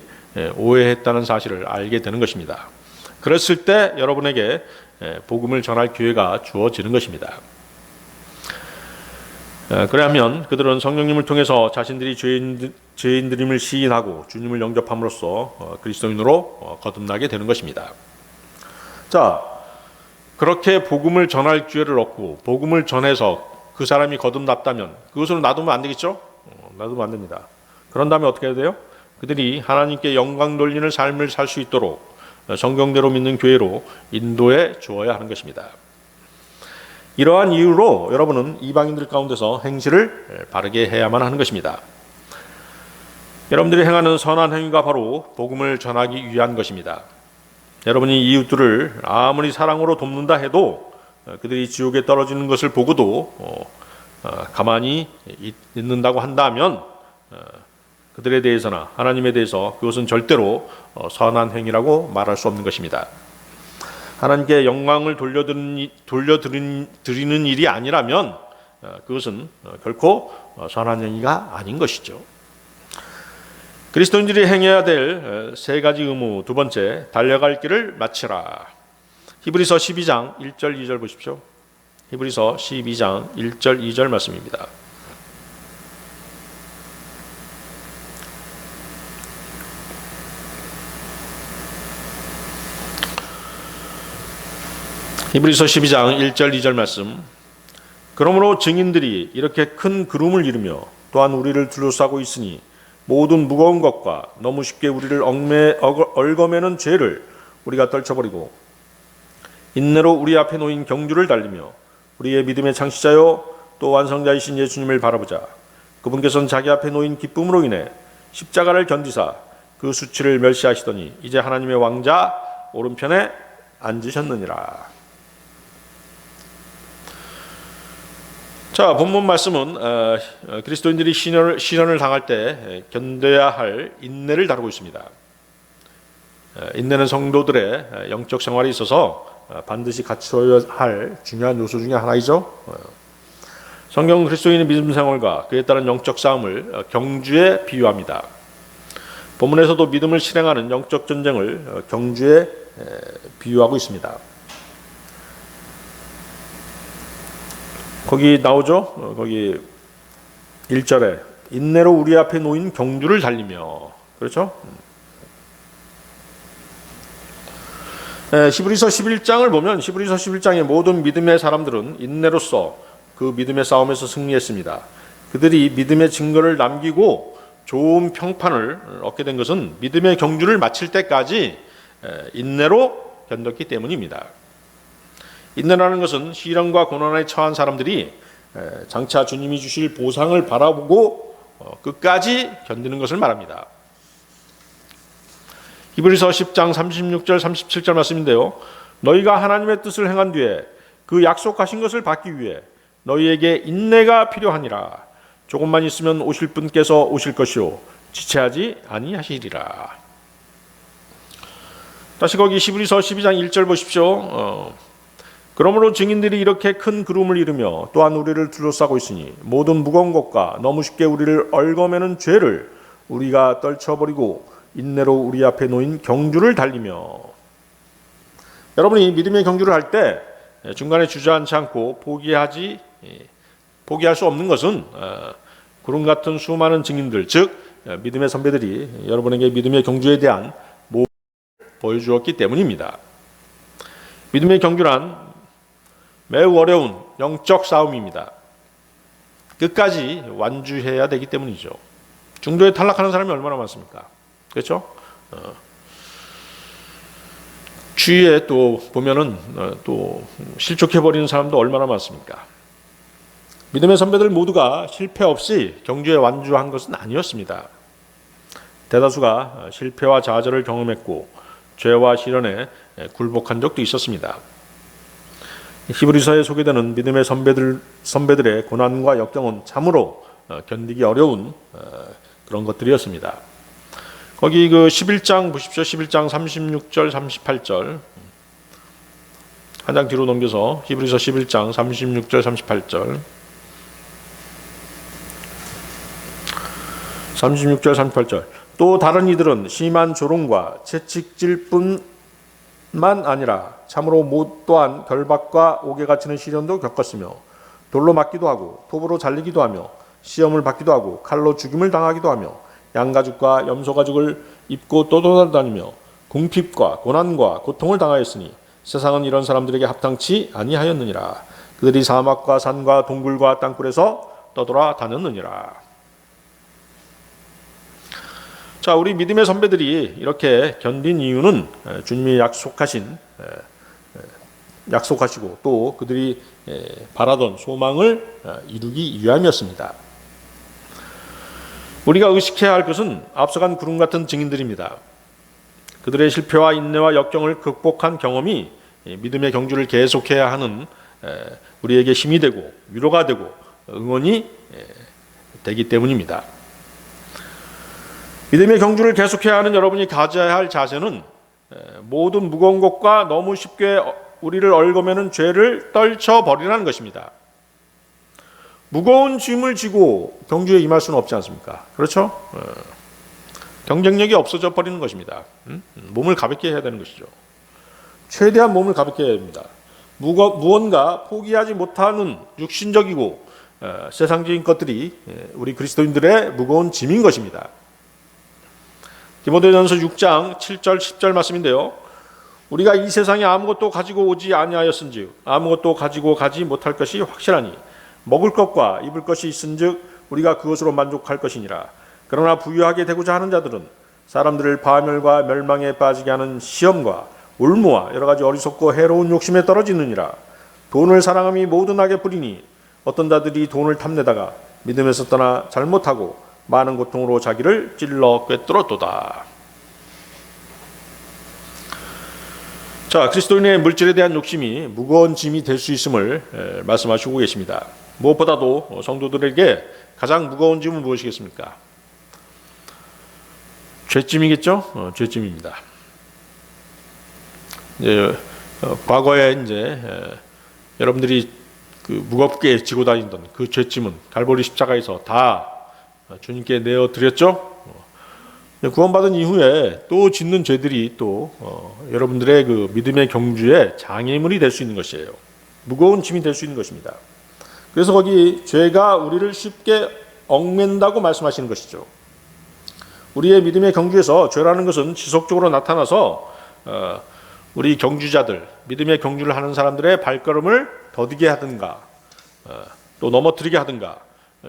오해했다는 사실을 알게 되는 것입니다. 그랬을 때 여러분에게 복음을 전할 기회가 주어지는 것입니다. 그러면 그들은 성령님을 통해서 자신들이 죄인들임을 시인하고 주님을 영접함으로써 그리스도인으로 거듭나게 되는 것입니다. 자, 그렇게 복음을 전할 기회를 얻고 복음을 전해서 그 사람이 거듭났다면 그것을 놔두면 안 되겠죠? 놔두면 안 됩니다. 그런 다음에 어떻게 해야 돼요? 그들이 하나님께 영광 돌리는 삶을 살 수 있도록 성경대로 믿는 교회로 인도해 주어야 하는 것입니다. 이러한 이유로 여러분은 이방인들 가운데서 행실을 바르게 해야만 하는 것입니다. 여러분들이 행하는 선한 행위가 바로 복음을 전하기 위한 것입니다. 여러분이 이웃들을 아무리 사랑으로 돕는다 해도 그들이 지옥에 떨어지는 것을 보고도 가만히 있는다고 한다면 그들에 대해서나 하나님에 대해서 그것은 절대로 선한 행위라고 말할 수 없는 것입니다. 하나님께 영광을 돌려드리는 일이 아니라면 그것은 결코 선한 행위가 아닌 것이죠. 그리스도인들이 행해야 될 세 가지 의무, 두 번째, 달려갈 길을 마치라. 히브리서 12장 1절 2절 보십시오. 히브리서 12장 1절 2절 말씀입니다. 히브리서 12장 1절 2절 말씀. 그러므로 증인들이 이렇게 큰 구름을 이루며 또한 우리를 둘러싸고 있으니 모든 무거운 것과 너무 쉽게 우리를 얽어매는 죄를 우리가 떨쳐버리고 인내로 우리 앞에 놓인 경주를 달리며 우리의 믿음의 창시자요 또 완성자이신 예수님을 바라보자. 그분께서는 자기 앞에 놓인 기쁨으로 인해 십자가를 견디사 그 수치를 멸시하시더니 이제 하나님의 왕자 오른편에 앉으셨느니라. 자, 본문 말씀은 그리스도인들이 시련을 당할 때 견뎌야 할 인내를 다루고 있습니다. 인내는 성도들의 영적 생활에 있어서 반드시 갖춰야 할 중요한 요소 중에 하나이죠. 성경은 그리스도인의 믿음 생활과 그에 따른 영적 싸움을 경주에 비유합니다. 본문에서도 믿음을 실행하는 영적 전쟁을 경주에 비유하고 있습니다. 거기 나오죠. 거기 1절에 인내로 우리 앞에 놓인 경주를 달리며, 그렇죠? 히브리서 11장을 보면 히브리서 11장의 모든 믿음의 사람들은 인내로서 그 믿음의 싸움에서 승리했습니다. 그들이 믿음의 증거를 남기고 좋은 평판을 얻게 된 것은 믿음의 경주를 마칠 때까지 인내로 견뎠기 때문입니다. 인내라는 것은 시련과 고난에 처한 사람들이 장차 주님이 주실 보상을 바라보고 끝까지 견디는 것을 말합니다. 히브리서 10장 36절 37절 말씀인데요. 너희가 하나님의 뜻을 행한 뒤에 그 약속하신 것을 받기 위해 너희에게 인내가 필요하니라. 조금만 있으면 오실 분께서 오실 것이요 지체하지 아니하시리라. 다시 거기 히브리서 12장 1절 보십시오. 그러므로 증인들이 이렇게 큰 구름을 이루며 또한 우리를 둘러싸고 있으니 모든 무거운 것과 너무 쉽게 우리를 얽어매는 죄를 우리가 떨쳐버리고 인내로 우리 앞에 놓인 경주를 달리며. 여러분이 믿음의 경주를 할 때 중간에 주저앉지 않고 포기할 수 없는 것은 구름 같은 수많은 증인들, 즉 믿음의 선배들이 여러분에게 믿음의 경주에 대한 모범을 보여주었기 때문입니다. 믿음의 경주란 매우 어려운 영적 싸움입니다. 끝까지 완주해야 되기 때문이죠. 중도에 탈락하는 사람이 얼마나 많습니까? 그렇죠? 주위에 또 보면은 또 실족해버리는 사람도 얼마나 많습니까? 믿음의 선배들 모두가 실패 없이 경주에 완주한 것은 아니었습니다. 대다수가 실패와 좌절을 경험했고 죄와 시련에 굴복한 적도 있었습니다. 히브리서에 소개되는 믿음의 선배들의 고난과 역경은 참으로 견디기 어려운 그런 것들이었습니다. 거기 그 11장 보십시오. 11장 36절 38절 한 장 뒤로 넘겨서 히브리서 11장 36절 38절 36절 38절 또 다른 이들은 심한 조롱과 채찍질 뿐만 아니라 참으로 못 또한 결박과 옥에 갇히는 시련도 겪었으며 돌로 맞기도 하고 톱으로 잘리기도 하며 시험을 받기도 하고 칼로 죽임을 당하기도 하며 양가죽과 염소가죽을 입고 떠돌아다니며 궁핍과 고난과 고통을 당하였으니 세상은 이런 사람들에게 합당치 아니하였느니라. 그들이 사막과 산과 동굴과 땅굴에서 떠돌아다녔느니라. 자, 우리 믿음의 선배들이 이렇게 견딘 이유는 주님이 약속하시고 또 그들이 바라던 소망을 이루기 위함이었습니다. 우리가 의식해야 할 것은 앞서간 구름 같은 증인들입니다. 그들의 실패와 인내와 역경을 극복한 경험이 믿음의 경주를 계속해야 하는 우리에게 힘이 되고 위로가 되고 응원이 되기 때문입니다. 믿음의 경주를 계속해야 하는 여러분이 가져야 할 자세는 모든 무거운 것과 너무 쉽게 우리를 얽어매는 죄를 떨쳐버리라는 것입니다. 무거운 짐을 지고 경주에 임할 수는 없지 않습니까? 그렇죠? 경쟁력이 없어져 버리는 것입니다. 몸을 가볍게 해야 되는 것이죠. 최대한 몸을 가볍게 해야 됩니다. 무언가 포기하지 못하는 육신적이고 세상적인 것들이 우리 그리스도인들의 무거운 짐인 것입니다. 디모데전서 6장 7절 10절 말씀인데요. 우리가 이 세상에 아무것도 가지고 오지 아니하였은즉 아무것도 가지고 가지 못할 것이 확실하니 먹을 것과 입을 것이 있은즉 우리가 그것으로 만족할 것이니라. 그러나 부유하게 되고자 하는 자들은 사람들을 파멸과 멸망에 빠지게 하는 시험과 올무와 여러 가지 어리석고 해로운 욕심에 떨어지느니라. 돈을 사랑함이 모든 악의 뿌리니 어떤 자들이 돈을 탐내다가 믿음에서 떠나 잘못하고 많은 고통으로 자기를 찔러 꿰뚫었도다. 자, 그리스도인의 물질에 대한 욕심이 무거운 짐이 될 수 있음을 말씀하시고 계십니다. 무엇보다도 성도들에게 가장 무거운 짐은 무엇이겠습니까? 죄짐이겠죠? 죄짐입니다. 과거에 이제 여러분들이 그 무겁게 지고 다니던 그 죄짐은 갈보리 십자가에서 다 주님께 내어 드렸죠. 구원받은 이후에 또 짓는 죄들이 또 여러분들의 그 믿음의 경주에 장애물이 될 수 있는 것이에요. 무거운 짐이 될 수 있는 것입니다. 그래서 거기 죄가 우리를 쉽게 얽맨다고 말씀하시는 것이죠. 우리의 믿음의 경주에서 죄라는 것은 지속적으로 나타나서 우리 경주자들, 믿음의 경주를 하는 사람들의 발걸음을 더디게 하든가 또 넘어뜨리게 하든가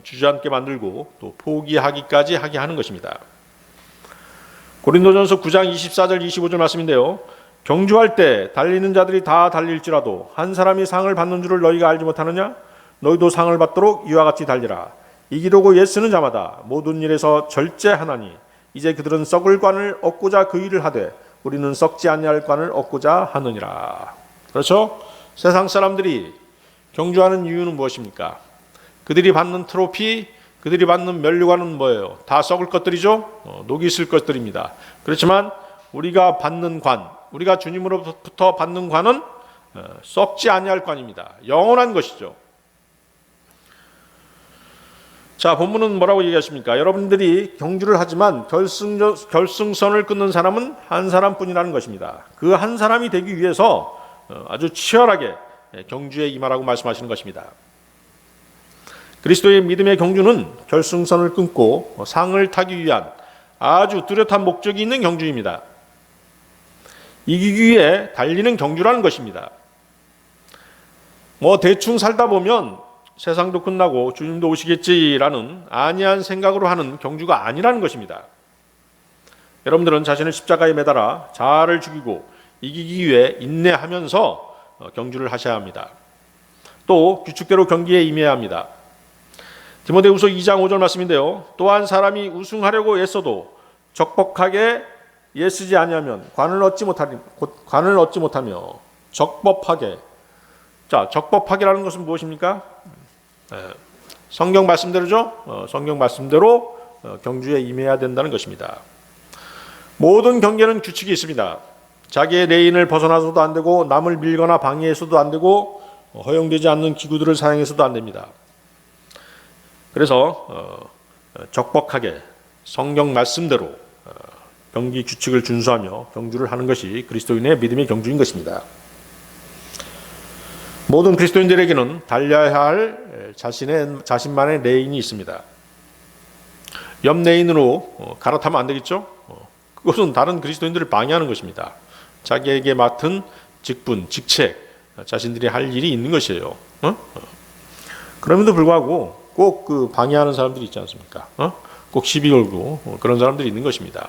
주저앉게 만들고 또 포기하기까지 하게 하는 것입니다. 고린도전서 9장 24절 25절 말씀인데요. 경주할 때 달리는 자들이 다 달릴지라도 한 사람이 상을 받는 줄을 너희가 알지 못하느냐? 너희도 상을 받도록 이와 같이 달리라. 이기려고 애쓰는 자마다 모든 일에서 절제하나니 이제 그들은 썩을 관을 얻고자 그 일을 하되 우리는 썩지 아니할 관을 얻고자 하느니라. 그렇죠? 세상 사람들이 경주하는 이유는 무엇입니까? 그들이 받는 트로피, 그들이 받는 면류관은 뭐예요? 다 썩을 것들이죠? 녹이 있을 것들입니다. 그렇지만 우리가 받는 관, 우리가 주님으로부터 받는 관은 썩지 아니할 관입니다. 영원한 것이죠. 자, 본문은 뭐라고 얘기하십니까? 여러분들이 경주를 하지만 결승선을 끊는 사람은 한 사람뿐이라는 것입니다. 그 한 사람이 되기 위해서 아주 치열하게 경주에 임하라고 말씀하시는 것입니다. 그리스도의 믿음의 경주는 결승선을 끊고 상을 타기 위한 아주 뚜렷한 목적이 있는 경주입니다. 이기기 위해 달리는 경주라는 것입니다. 대충 살다 보면 세상도 끝나고 주님도 오시겠지라는 안이한 생각으로 하는 경주가 아니라는 것입니다. 여러분들은 자신을 십자가에 매달아 자아를 죽이고 이기기 위해 인내하면서 경주를 하셔야 합니다. 또 규칙대로 경기에 임해야 합니다. 디모데후서 2장 5절 말씀인데요. 또한 사람이 우승하려고 애써도 적법하게 애쓰지 아니하면 관을 얻지 못하며 적법하게. 자, 적법하게라는 것은 무엇입니까? 성경 말씀대로죠. 성경 말씀대로 경주에 임해야 된다는 것입니다. 모든 경계는 규칙이 있습니다. 자기의 레인을 벗어나서도 안 되고 남을 밀거나 방해해서도 안 되고 허용되지 않는 기구들을 사용해서도 안 됩니다. 그래서 적법하게 성경 말씀대로 경기 규칙을 준수하며 경주를 하는 것이 그리스도인의 믿음의 경주인 것입니다. 모든 그리스도인들에게는 달려야 할 자신만의 레인이 있습니다. 옆 레인으로 갈아타면 안 되겠죠? 그것은 다른 그리스도인들을 방해하는 것입니다. 자기에게 맡은 직분, 직책, 자신들이 할 일이 있는 것이에요. 그럼에도 불구하고 꼭 그 방해하는 사람들이 있지 않습니까? 꼭 시비 걸고 그런 사람들이 있는 것입니다.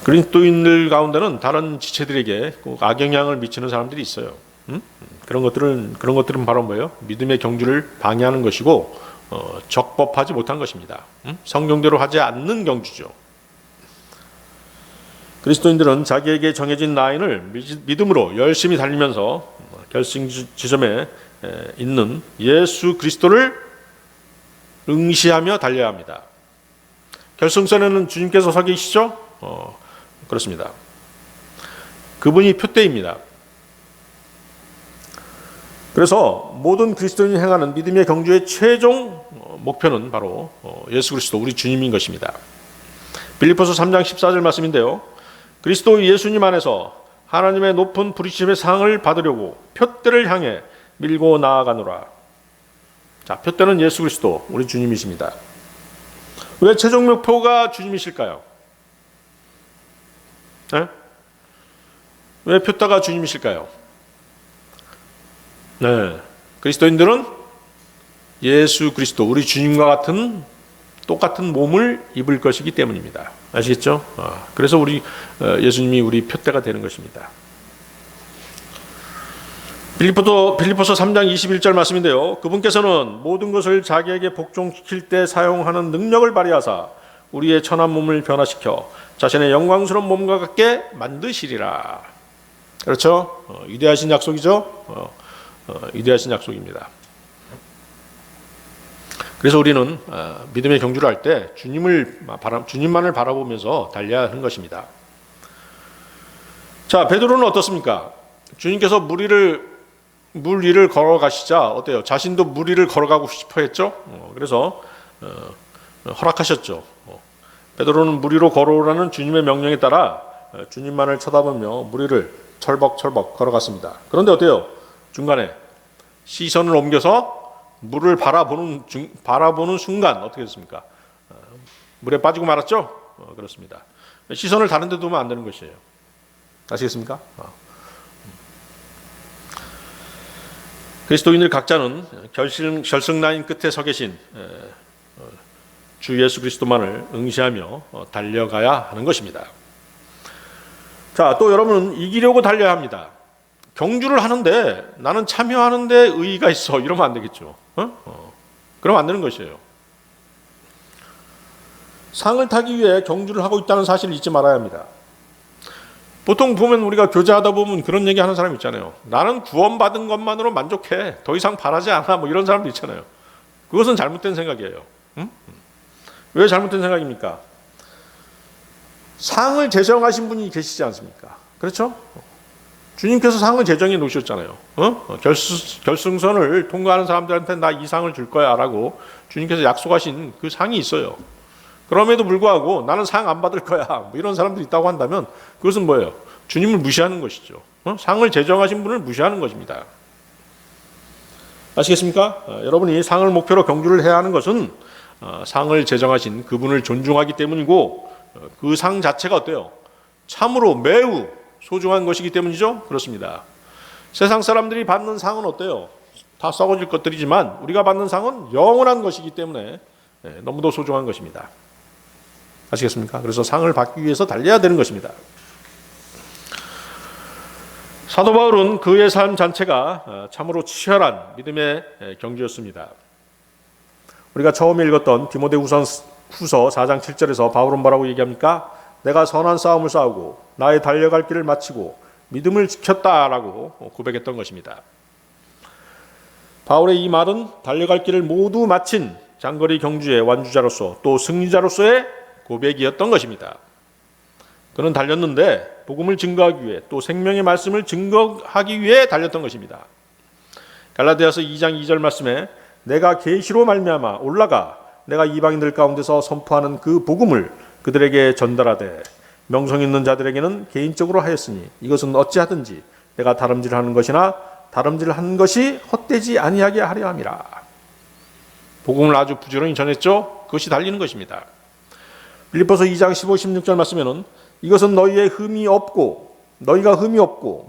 그리스도인들 가운데는 다른 지체들에게 꼭 악영향을 미치는 사람들이 있어요. 그런 것들은 바로 뭐예요? 믿음의 경주를 방해하는 것이고 적법하지 못한 것입니다. 성경대로 하지 않는 경주죠. 그리스도인들은 자기에게 정해진 라인을 믿음으로 열심히 달리면서 결승 지점에 있는 예수 그리스도를 응시하며 달려야 합니다. 결승선에는 주님께서 서 계시죠? 그렇습니다. 그분이 표대입니다. 그래서 모든 그리스도인이 행하는 믿음의 경주의 최종 목표는 바로 예수 그리스도 우리 주님인 것입니다. 빌립보서 3장 14절 말씀인데요. 그리스도 예수님 안에서 하나님의 높은 부르심의 상을 받으려고 표대를 향해 밀고 나아가노라. 자, 표대는 예수 그리스도 우리 주님이십니다. 왜 최종 목표가 주님이실까요? 네? 왜 표대가 주님이실까요? 네, 그리스도인들은 예수 그리스도 우리 주님과 같은 똑같은 몸을 입을 것이기 때문입니다. 아시겠죠? 그래서 우리 예수님이 우리 표대가 되는 것입니다. 빌립보서 3장 21절 말씀인데요. 그분께서는 모든 것을 자기에게 복종시킬 때 사용하는 능력을 발휘하사 우리의 천한 몸을 변화시켜 자신의 영광스러운 몸과 같게 만드시리라. 그렇죠? 위대하신 약속이죠? 위대하신 약속입니다. 그래서 우리는 믿음의 경주를 할 때 주님만을 바라보면서 달려야 하는 것입니다. 자, 베드로는 어떻습니까? 주님께서 물 위를 걸어가시자 어때요? 자신도 물 위를 걸어가고 싶어 했죠? 그래서 허락하셨죠. 베드로는 물 위로 걸어오라는 주님의 명령에 따라 주님만을 쳐다보며 물 위를 철벅철벅 걸어갔습니다. 그런데 어때요? 중간에 시선을 옮겨서 물을 바라보는 순간 어떻게 됐습니까? 물에 빠지고 말았죠? 그렇습니다. 시선을 다른 데 두면 안 되는 것이에요. 아시겠습니까? 그리스도인들 각자는 결승라인 끝에 서 계신 주 예수 그리스도만을 응시하며 달려가야 하는 것입니다. 자, 또 여러분은 이기려고 달려야 합니다. 경주를 하는데 나는 참여하는데 의의가 있어 이러면 안 되겠죠. 그러면 안 되는 것이에요. 상을 타기 위해 경주를 하고 있다는 사실을 잊지 말아야 합니다. 보통 보면 우리가 교제하다 보면 그런 얘기 하는 사람 있잖아요. 나는 구원받은 것만으로 만족해. 더 이상 바라지 않아. 뭐 이런 사람도 있잖아요. 그것은 잘못된 생각이에요. 왜 잘못된 생각입니까? 상을 제정하신 분이 계시지 않습니까? 그렇죠? 주님께서 상을 제정해 놓으셨잖아요. 결승선을 통과하는 사람들한테 나 이 상을 줄 거야 라고 주님께서 약속하신 그 상이 있어요. 그럼에도 불구하고 나는 상 안 받을 거야 뭐 이런 사람들이 있다고 한다면 그것은 뭐예요? 주님을 무시하는 것이죠. 상을 제정하신 분을 무시하는 것입니다. 아시겠습니까? 여러분이 상을 목표로 경주를 해야 하는 것은 상을 제정하신 그분을 존중하기 때문이고 그 상 자체가 어때요? 참으로 매우 소중한 것이기 때문이죠. 그렇습니다. 세상 사람들이 받는 상은 어때요? 다 썩어질 것들이지만 우리가 받는 상은 영원한 것이기 때문에 너무도 소중한 것입니다. 아시겠습니까? 그래서 상을 받기 위해서 달려야 되는 것입니다. 사도 바울은 그의 삶 자체가 참으로 치열한 믿음의 경주였습니다. 우리가 처음 읽었던 디모데후서 4장 7절에서 바울은 뭐라고 얘기합니까? 내가 선한 싸움을 싸우고 나의 달려갈 길을 마치고 믿음을 지켰다라고 고백했던 것입니다. 바울의 이 말은 달려갈 길을 모두 마친 장거리 경주의 완주자로서 또 승리자로서의 고백이었던 것입니다. 그는 달렸는데 복음을 증거하기 위해 또 생명의 말씀을 증거하기 위해 달렸던 것입니다. 갈라디아서 2장 2절 말씀에 내가 계시로 말미암아 올라가 내가 이방인들 가운데서 선포하는 그 복음을 그들에게 전달하되 명성 있는 자들에게는 개인적으로 하였으니 이것은 어찌하든지 내가 다름질하는 것이나 다름질한 것이 헛되지 아니하게 하려 함이라. 복음을 아주 부지런히 전했죠. 그것이 달리는 것입니다. 빌립보서 2장 15, 16절 말씀에는 이것은 너희가 흠이 없고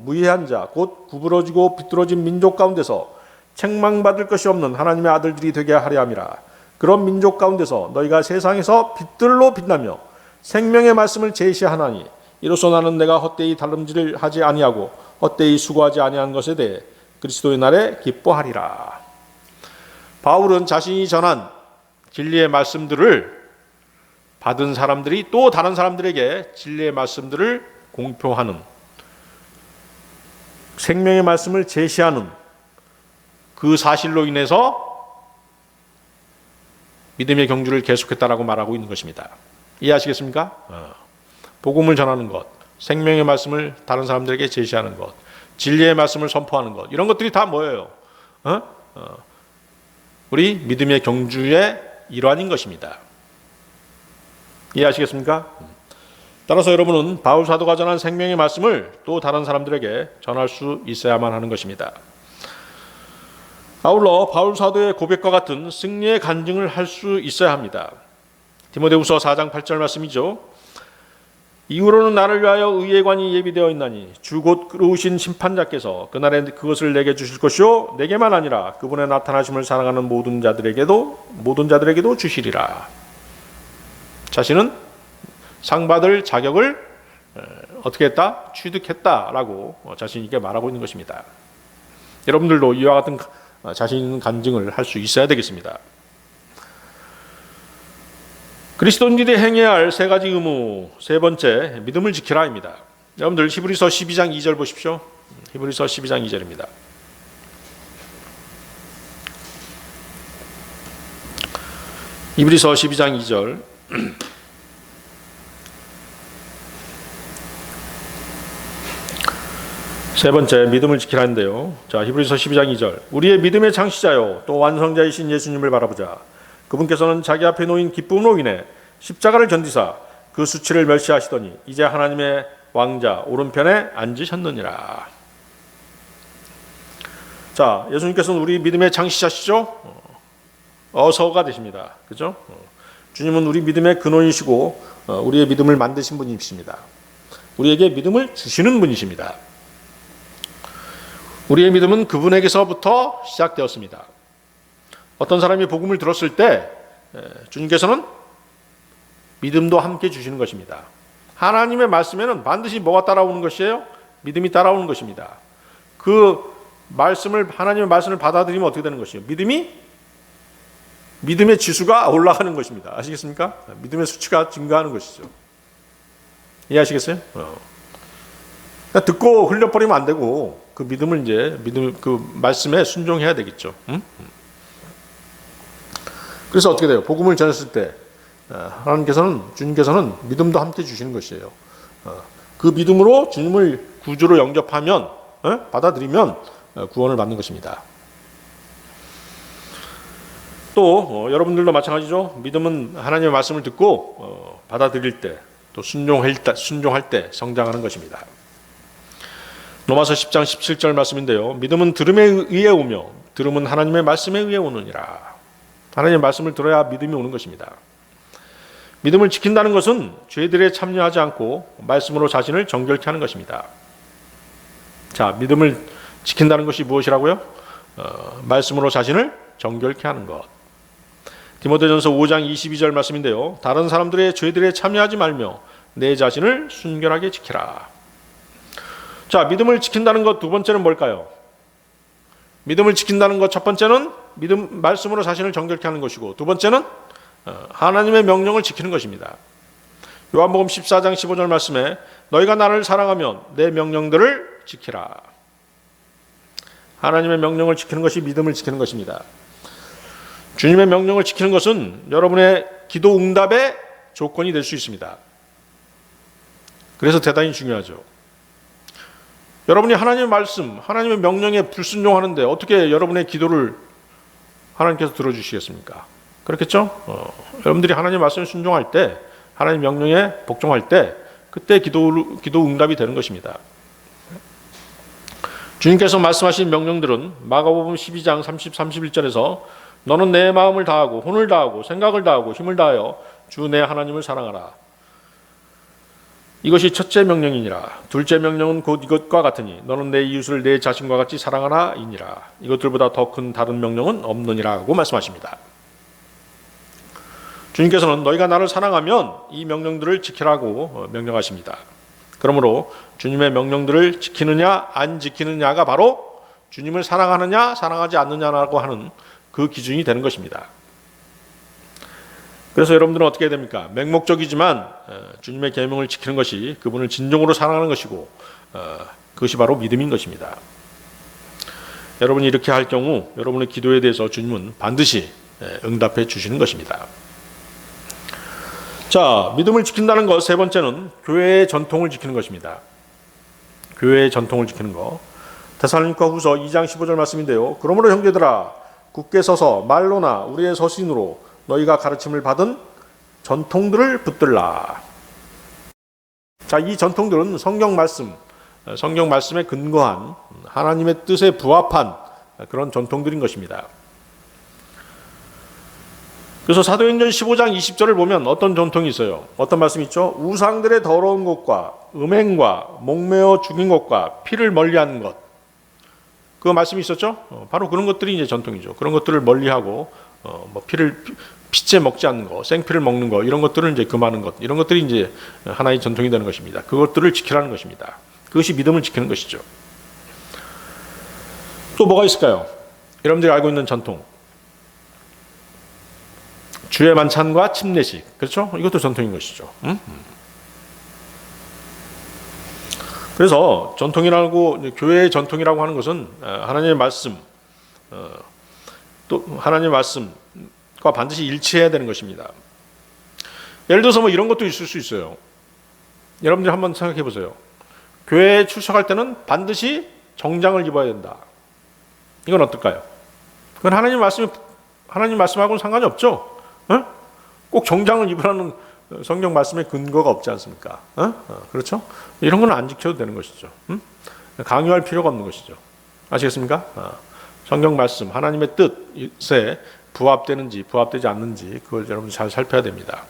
무해한 자 곧 구부러지고 비뚤어진 민족 가운데서 책망받을 것이 없는 하나님의 아들들이 되게 하려 함이라. 그런 민족 가운데서 너희가 세상에서 빛들로 빛나며 생명의 말씀을 제시하나니 이로써 나는 내가 헛되이 다름질을 하지 아니하고 헛되이 수고하지 아니한 것에 대해 그리스도의 날에 기뻐하리라. 바울은 자신이 전한 진리의 말씀들을 받은 사람들이 또 다른 사람들에게 진리의 말씀들을 공표하는 생명의 말씀을 제시하는 그 사실로 인해서 믿음의 경주를 계속했다라고 말하고 있는 것입니다. 이해하시겠습니까? 복음을 전하는 것, 생명의 말씀을 다른 사람들에게 제시하는 것, 진리의 말씀을 선포하는 것, 이런 것들이 다 뭐예요? 우리 믿음의 경주의 일환인 것입니다. 이해하시겠습니까? 따라서 여러분은 바울 사도가 전한 생명의 말씀을 또 다른 사람들에게 전할 수 있어야만 하는 것입니다. 아울러 바울 사도의 고백과 같은 승리의 간증을 할 수 있어야 합니다. 디모데후서 4장 8절 말씀이죠. 이후로는 나를 위하여 의의 관이 예비되어 있나니 주 곧 의로우신 심판자께서 그날에 그것을 내게 주실 것이요 내게만 아니라 그분의 나타나심을 사랑하는 모든 자들에게도 주시리라. 자신은 상 받을 자격을 어떻게 했다? 취득했다라고 자신 있게 말하고 있는 것입니다. 여러분들도 이와 같은 자신 있는 간증을 할 수 있어야 되겠습니다. 그리스도인들이 행해야 할 세 가지 의무, 세 번째, 믿음을 지키라입니다. 여러분들 히브리서 12장 2절 보십시오. 히브리서 12장 2절입니다. 히브리서 12장 2절. 세 번째, 믿음을 지키라는데요. 자, 히브리서 12장 2절. 우리의 믿음의 창시자요 또 완성자이신 예수님을 바라보자. 그분께서는 자기 앞에 놓인 기쁨으로 인해 십자가를 견디사 그 수치를 멸시하시더니 이제 하나님의 왕자 오른편에 앉으셨느니라. 자, 예수님께서는 우리 믿음의 창시자시죠? 어서가 되십니다. 그죠? 주님은 우리 믿음의 근원이시고 우리의 믿음을 만드신 분이십니다. 우리에게 믿음을 주시는 분이십니다. 우리의 믿음은 그분에게서부터 시작되었습니다. 어떤 사람이 복음을 들었을 때 주님께서는 믿음도 함께 주시는 것입니다. 하나님의 말씀에는 반드시 뭐가 따라오는 것이에요? 믿음이 따라오는 것입니다. 그 말씀을, 하나님의 말씀을 받아들이면 어떻게 되는 것이에요? 믿음의 지수가 올라가는 것입니다. 아시겠습니까? 믿음의 수치가 증가하는 것이죠. 이해하시겠어요? 그러니까 듣고 흘려버리면 안 되고 그 믿음을 그 말씀에 순종해야 되겠죠. 그래서 어떻게 돼요? 복음을 전했을 때 주님께서는 믿음도 함께 주시는 것이에요. 그 믿음으로 주님을 구주로 영접하면, 받아들이면 구원을 받는 것입니다. 또 여러분들도 마찬가지죠. 믿음은 하나님의 말씀을 듣고 받아들일 때, 또 순종할 때 성장하는 것입니다. 로마서 10장 17절 말씀인데요. 믿음은 들음에 의해 오며 들음은 하나님의 말씀에 의해 오느니라. 하나님의 말씀을 들어야 믿음이 오는 것입니다. 믿음을 지킨다는 것은 죄들에 참여하지 않고 말씀으로 자신을 정결케 하는 것입니다. 자, 믿음을 지킨다는 것이 무엇이라고요? 말씀으로 자신을 정결케 하는 것. 디모데전서 5장 22절 말씀인데요. 다른 사람들의 죄들에 참여하지 말며 내 자신을 순결하게 지키라. 자, 믿음을 지킨다는 것 두 번째는 뭘까요? 믿음을 지킨다는 것 첫 번째는 말씀으로 자신을 정결케 하는 것이고, 두 번째는 하나님의 명령을 지키는 것입니다. 요한복음 14장 15절 말씀에 너희가 나를 사랑하면 내 명령들을 지키라. 하나님의 명령을 지키는 것이 믿음을 지키는 것입니다. 주님의 명령을 지키는 것은 여러분의 기도 응답의 조건이 될 수 있습니다. 그래서 대단히 중요하죠. 여러분이 하나님의 말씀, 하나님의 명령에 불순종하는데 어떻게 여러분의 기도를 하나님께서 들어주시겠습니까? 그렇겠죠? 여러분들이 하나님의 말씀에 순종할 때, 하나님의 명령에 복종할 때, 그때 기도 응답이 되는 것입니다. 주님께서 말씀하신 명령들은 마가복음 12장 30, 31절에서 너는 내 마음을 다하고 혼을 다하고 생각을 다하고 힘을 다하여 주 내 하나님을 사랑하라. 이것이 첫째 명령이니라. 둘째 명령은 곧 이것과 같으니 너는 내 이웃을 내 자신과 같이 사랑하라 이니라. 이것들보다 더 큰 다른 명령은 없느니라고 말씀하십니다. 주님께서는 너희가 나를 사랑하면 이 명령들을 지키라고 명령하십니다. 그러므로 주님의 명령들을 지키느냐 안 지키느냐가 바로 주님을 사랑하느냐 사랑하지 않느냐라고 하는 그 기준이 되는 것입니다. 그래서 여러분들은 어떻게 해야 됩니까? 맹목적이지만 주님의 계명을 지키는 것이 그분을 진정으로 사랑하는 것이고 그것이 바로 믿음인 것입니다. 여러분이 이렇게 할 경우 여러분의 기도에 대해서 주님은 반드시 응답해 주시는 것입니다. 자, 믿음을 지킨다는 것 세 번째는 교회의 전통을 지키는 것입니다. 교회의 전통을 지키는 것. 데살로니가후서 2장 15절 말씀인데요. 그러므로 형제들아 굳게 서서 말로나 우리의 서신으로 너희가 가르침을 받은 전통들을 붙들라. 자, 이 전통들은 성경 말씀에 근거한 하나님의 뜻에 부합한 그런 전통들인 것입니다. 그래서 사도행전 15장 20절을 보면 어떤 전통이 있어요. 어떤 말씀이 있죠? 우상들의 더러운 것과 음행과 목매어 죽인 것과 피를 멀리하는 것. 그 말씀이 있었죠? 바로 그런 것들이 이제 전통이죠. 그런 것들을 멀리하고 피째 먹지 않는 거, 생피를 먹는 거, 이런 것들을 이제 금하는 것, 이런 것들이 이제 하나의 전통이 되는 것입니다. 그것들을 지키라는 것입니다. 그것이 믿음을 지키는 것이죠. 또 뭐가 있을까요? 여러분들이 알고 있는 전통. 주의 만찬과 침례식, 그렇죠? 이것도 전통인 것이죠. 그래서 전통이라고, 교회의 전통이라고 하는 것은 하나님의 말씀, 또 하나님의 말씀과 반드시 일치해야 되는 것입니다. 예를 들어서 뭐 이런 것도 있을 수 있어요. 여러분들 한번 생각해 보세요. 교회에 출석할 때는 반드시 정장을 입어야 된다. 이건 어떨까요? 그건 하나님 말씀하고는 상관이 없죠. 꼭 정장을 입으라는 성경 말씀의 근거가 없지 않습니까? 그렇죠? 이런 건 안 지켜도 되는 것이죠. 강요할 필요가 없는 것이죠. 아시겠습니까? 성경 말씀, 하나님의 뜻에 부합되는지 부합되지 않는지 그걸 여러분 잘 살펴야 됩니다.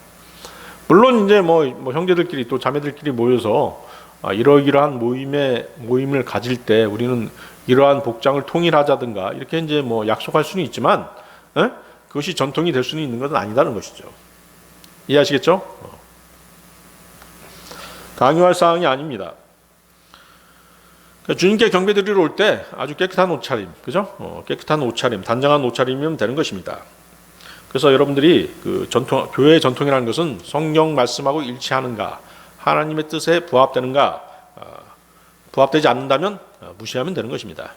물론 이제 뭐 형제들끼리 또 자매들끼리 모여서 이러이러한 모임을 가질 때 우리는 이러한 복장을 통일하자든가 이렇게 이제 뭐 약속할 수는 있지만 그것이 전통이 될 수는 있는 것은 아니다는 것이죠. 이해하시겠죠? 강요할 사항이 아닙니다. 주님께 경배드리러 올 때 아주 깨끗한 옷차림, 그죠? 깨끗한 옷차림, 단정한 옷차림이면 되는 것입니다. 그래서 여러분들이 그 교회의 전통이라는 것은 성경 말씀하고 일치하는가, 하나님의 뜻에 부합되는가, 부합되지 않는다면 무시하면 되는 것입니다.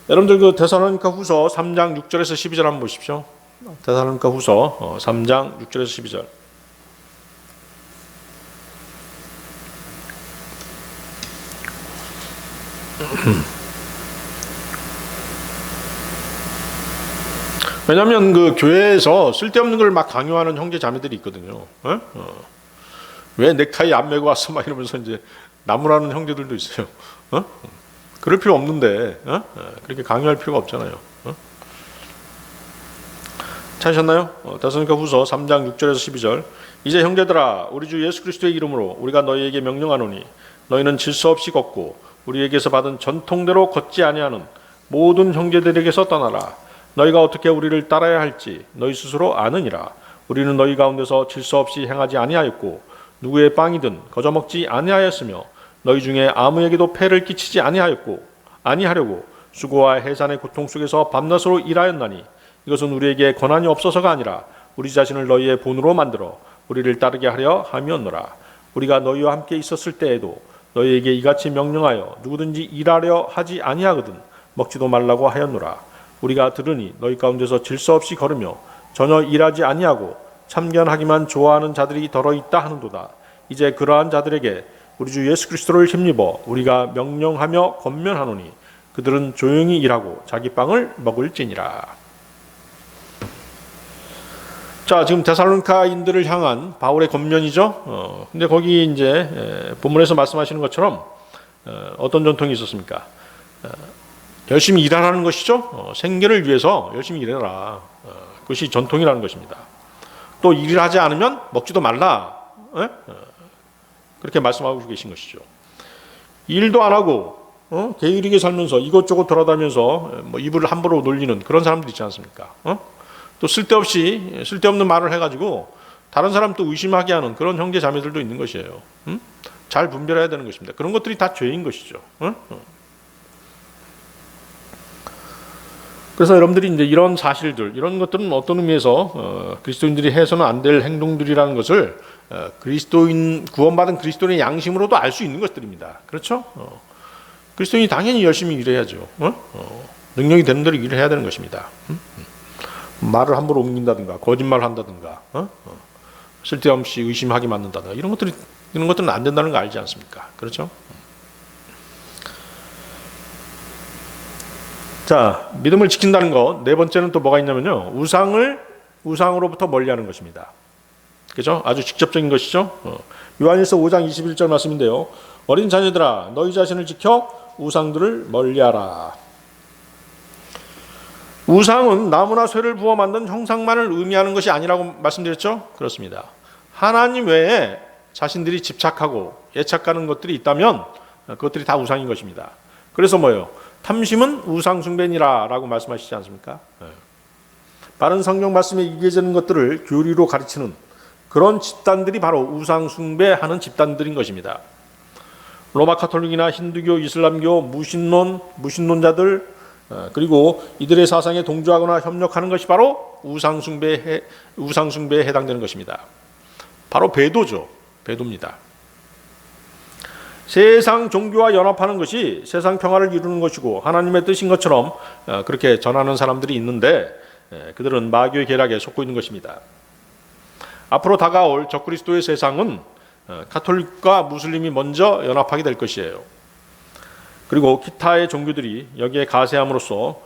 여러분들 그 데살로니가후서 3장 6절에서 12절 한번 보십시오. 데살로니가후서 3장 6절에서 12절. 왜냐하면 그 교회에서 쓸데없는 걸 막 강요하는 형제 자매들이 있거든요. 왜 넥타이 안 매고 왔어? 막 이러면서 이제 나무라는 형제들도 있어요. 그럴 필요 없는데 그렇게 강요할 필요가 없잖아요. 찾으셨나요? 데살로니가후서 3장 6절에서 12절. 이제 형제들아 우리 주 예수 그리스도의 이름으로 우리가 너희에게 명령하노니 너희는 질서 없이 걷고 우리에게서 받은 전통대로 걷지 아니하는 모든 형제들에게서 떠나라. 너희가 어떻게 우리를 따라야 할지 너희 스스로 아느니라. 우리는 너희 가운데서 질서 없이 행하지 아니하였고 누구의 빵이든 거저 먹지 아니하였으며 너희 중에 아무에게도 폐를 끼치지 아니하려고 수고와 해산의 고통 속에서 밤낮으로 일하였나니 이것은 우리에게 권한이 없어서가 아니라 우리 자신을 너희의 본으로 만들어 우리를 따르게 하려 함이었노라. 우리가 너희와 함께 있었을 때에도 너희에게 이같이 명령하여 누구든지 일하려 하지 아니하거든 먹지도 말라고 하였노라. 우리가 들으니 너희 가운데서 질서 없이 걸으며 전혀 일하지 아니하고 참견하기만 좋아하는 자들이 더러 있다 하는도다. 이제 그러한 자들에게 우리 주 예수 그리스도를 힘입어 우리가 명령하며 권면하노니 그들은 조용히 일하고 자기 빵을 먹을지니라. 자, 지금 데살로니가인들을 향한 바울의 권면이죠. 근데 거기 이제 본문에서 말씀하시는 것처럼 어떤 전통이 있었습니까? 열심히 일하라는 것이죠. 생계를 위해서 열심히 일해라. 그것이 전통이라는 것입니다. 또 일을 하지 않으면 먹지도 말라. 그렇게 말씀하고 계신 것이죠. 일도 안 하고 게으르게 살면서 이것저것 돌아다니면서 뭐 입을 함부로 놀리는 그런 사람들 있지 않습니까? 또 쓸데없는 말을 해가지고 다른 사람 또 의심하게 하는 그런 형제 자매들도 있는 것이에요. 잘 분별해야 되는 것입니다. 그런 것들이 다 죄인 것이죠. 그래서 여러분들이 이제 이런 사실들, 이런 것들은 어떤 의미에서 그리스도인들이 해서는 안 될 행동들이라는 것을 구원받은 그리스도인의 양심으로도 알 수 있는 것들입니다. 그렇죠? 그리스도인이 당연히 열심히 일해야죠. 능력이 되는 대로 일을 해야 되는 것입니다. 말을 함부로 옮긴다든가 거짓말을 한다든가 쓸데없이 의심하게 만든다든가 이런 것들은 안 된다는 거 알지 않습니까? 그렇죠? 자, 믿음을 지킨다는 것, 네 번째는 또 뭐가 있냐면요. 우상으로부터 멀리하는 것입니다. 그죠? 아주 직접적인 것이죠. 요한일서 5장 21절 말씀인데요. 어린 자녀들아, 너희 자신을 지켜 우상들을 멀리하라. 우상은 나무나 쇠를 부어 만든 형상만을 의미하는 것이 아니라고 말씀드렸죠? 그렇습니다. 하나님 외에 자신들이 집착하고 애착하는 것들이 있다면 그것들이 다 우상인 것입니다. 그래서 뭐예요? 탐심은 우상 숭배니라 라고 말씀하시지 않습니까? 바른 성경 말씀에 이겨지는 것들을 교리로 가르치는 그런 집단들이 바로 우상 숭배하는 집단들인 것입니다. 로마 카톨릭이나 힌두교, 이슬람교, 무신론자들 그리고 이들의 사상에 동조하거나 협력하는 것이 바로 우상 숭배에 해당되는 것입니다. 바로 배도죠. 배도입니다. 세상 종교와 연합하는 것이 세상 평화를 이루는 것이고 하나님의 뜻인 것처럼 그렇게 전하는 사람들이 있는데 그들은 마귀의 계략에 속고 있는 것입니다. 앞으로 다가올 적그리스도의 세상은 카톨릭과 무슬림이 먼저 연합하게 될 것이에요. 그리고 기타의 종교들이 여기에 가세함으로써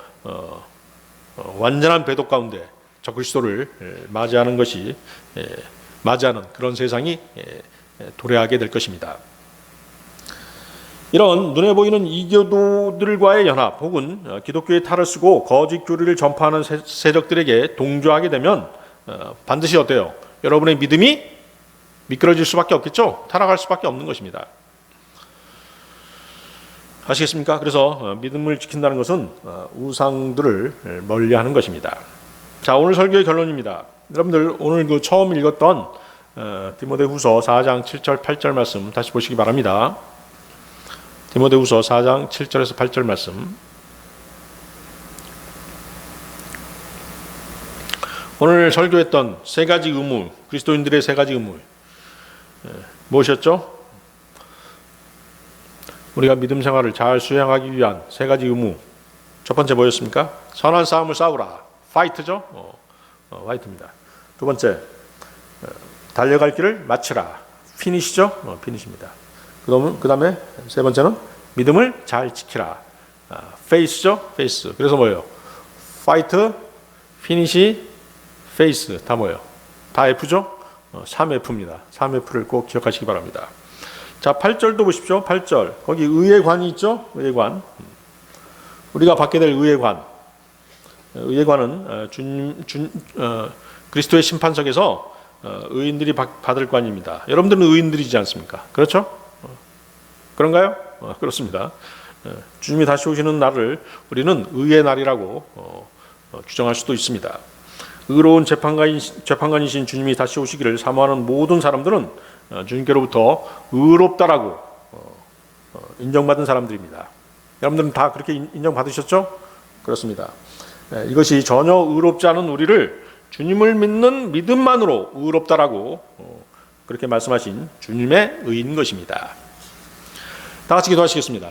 완전한 배도 가운데 적그리스도를 맞이하는 그런 세상이 도래하게 될 것입니다. 이런 눈에 보이는 이교도들과의 연합 혹은 기독교의 탈을 쓰고 거짓 교리를 전파하는 세력들에게 동조하게 되면 반드시 어때요? 여러분의 믿음이 미끄러질 수밖에 없겠죠? 타락할 수밖에 없는 것입니다. 아시겠습니까? 그래서 믿음을 지킨다는 것은 우상들을 멀리하는 것입니다. 자, 오늘 설교의 결론입니다. 여러분들 오늘 처음 읽었던 디모데후서 4장 7절 8절 말씀 다시 보시기 바랍니다. 디모데후서 4장 7절에서 8절 말씀. 오늘 설교했던 세 가지 의무, 그리스도인들의 세 가지 의무 무엇이었죠? 우리가 믿음 생활을 잘 수행하기 위한 세 가지 의무. 첫 번째 뭐였습니까? 선한 싸움을 싸우라. 파이트죠? 파이트입니다. 두 번째, 달려갈 길을 마치라. 피니시죠? 피니시입니다. 그 다음에 세 번째는 믿음을 잘 지키라. 페이스죠? 페이스. 그래서 뭐예요? 파이트, 피니시, 페이스. 다 뭐예요? 다 F죠? 3F입니다. 3F를 꼭 기억하시기 바랍니다. 자, 8절도 보십시오. 8절. 거기 의의 관이 있죠? 의의 관. 우리가 받게 될 의의 관. 의의 관은 그리스도의 심판석에서 의인들이 받을 관입니다. 여러분들은 의인들이지 않습니까? 그렇죠? 그런가요? 그렇습니다. 주님이 다시 오시는 날을 우리는 의의 날이라고 규정할 수도 있습니다. 의로운 재판관이신 주님이 다시 오시기를 사모하는 모든 사람들은 주님께로부터 의롭다라고 인정받은 사람들입니다. 여러분들은 다 그렇게 인정받으셨죠? 그렇습니다. 이것이 전혀 의롭지 않은 우리를 주님을 믿는 믿음만으로 의롭다라고 그렇게 말씀하신 주님의 의인 것입니다. 다 같이 기도하시겠습니다.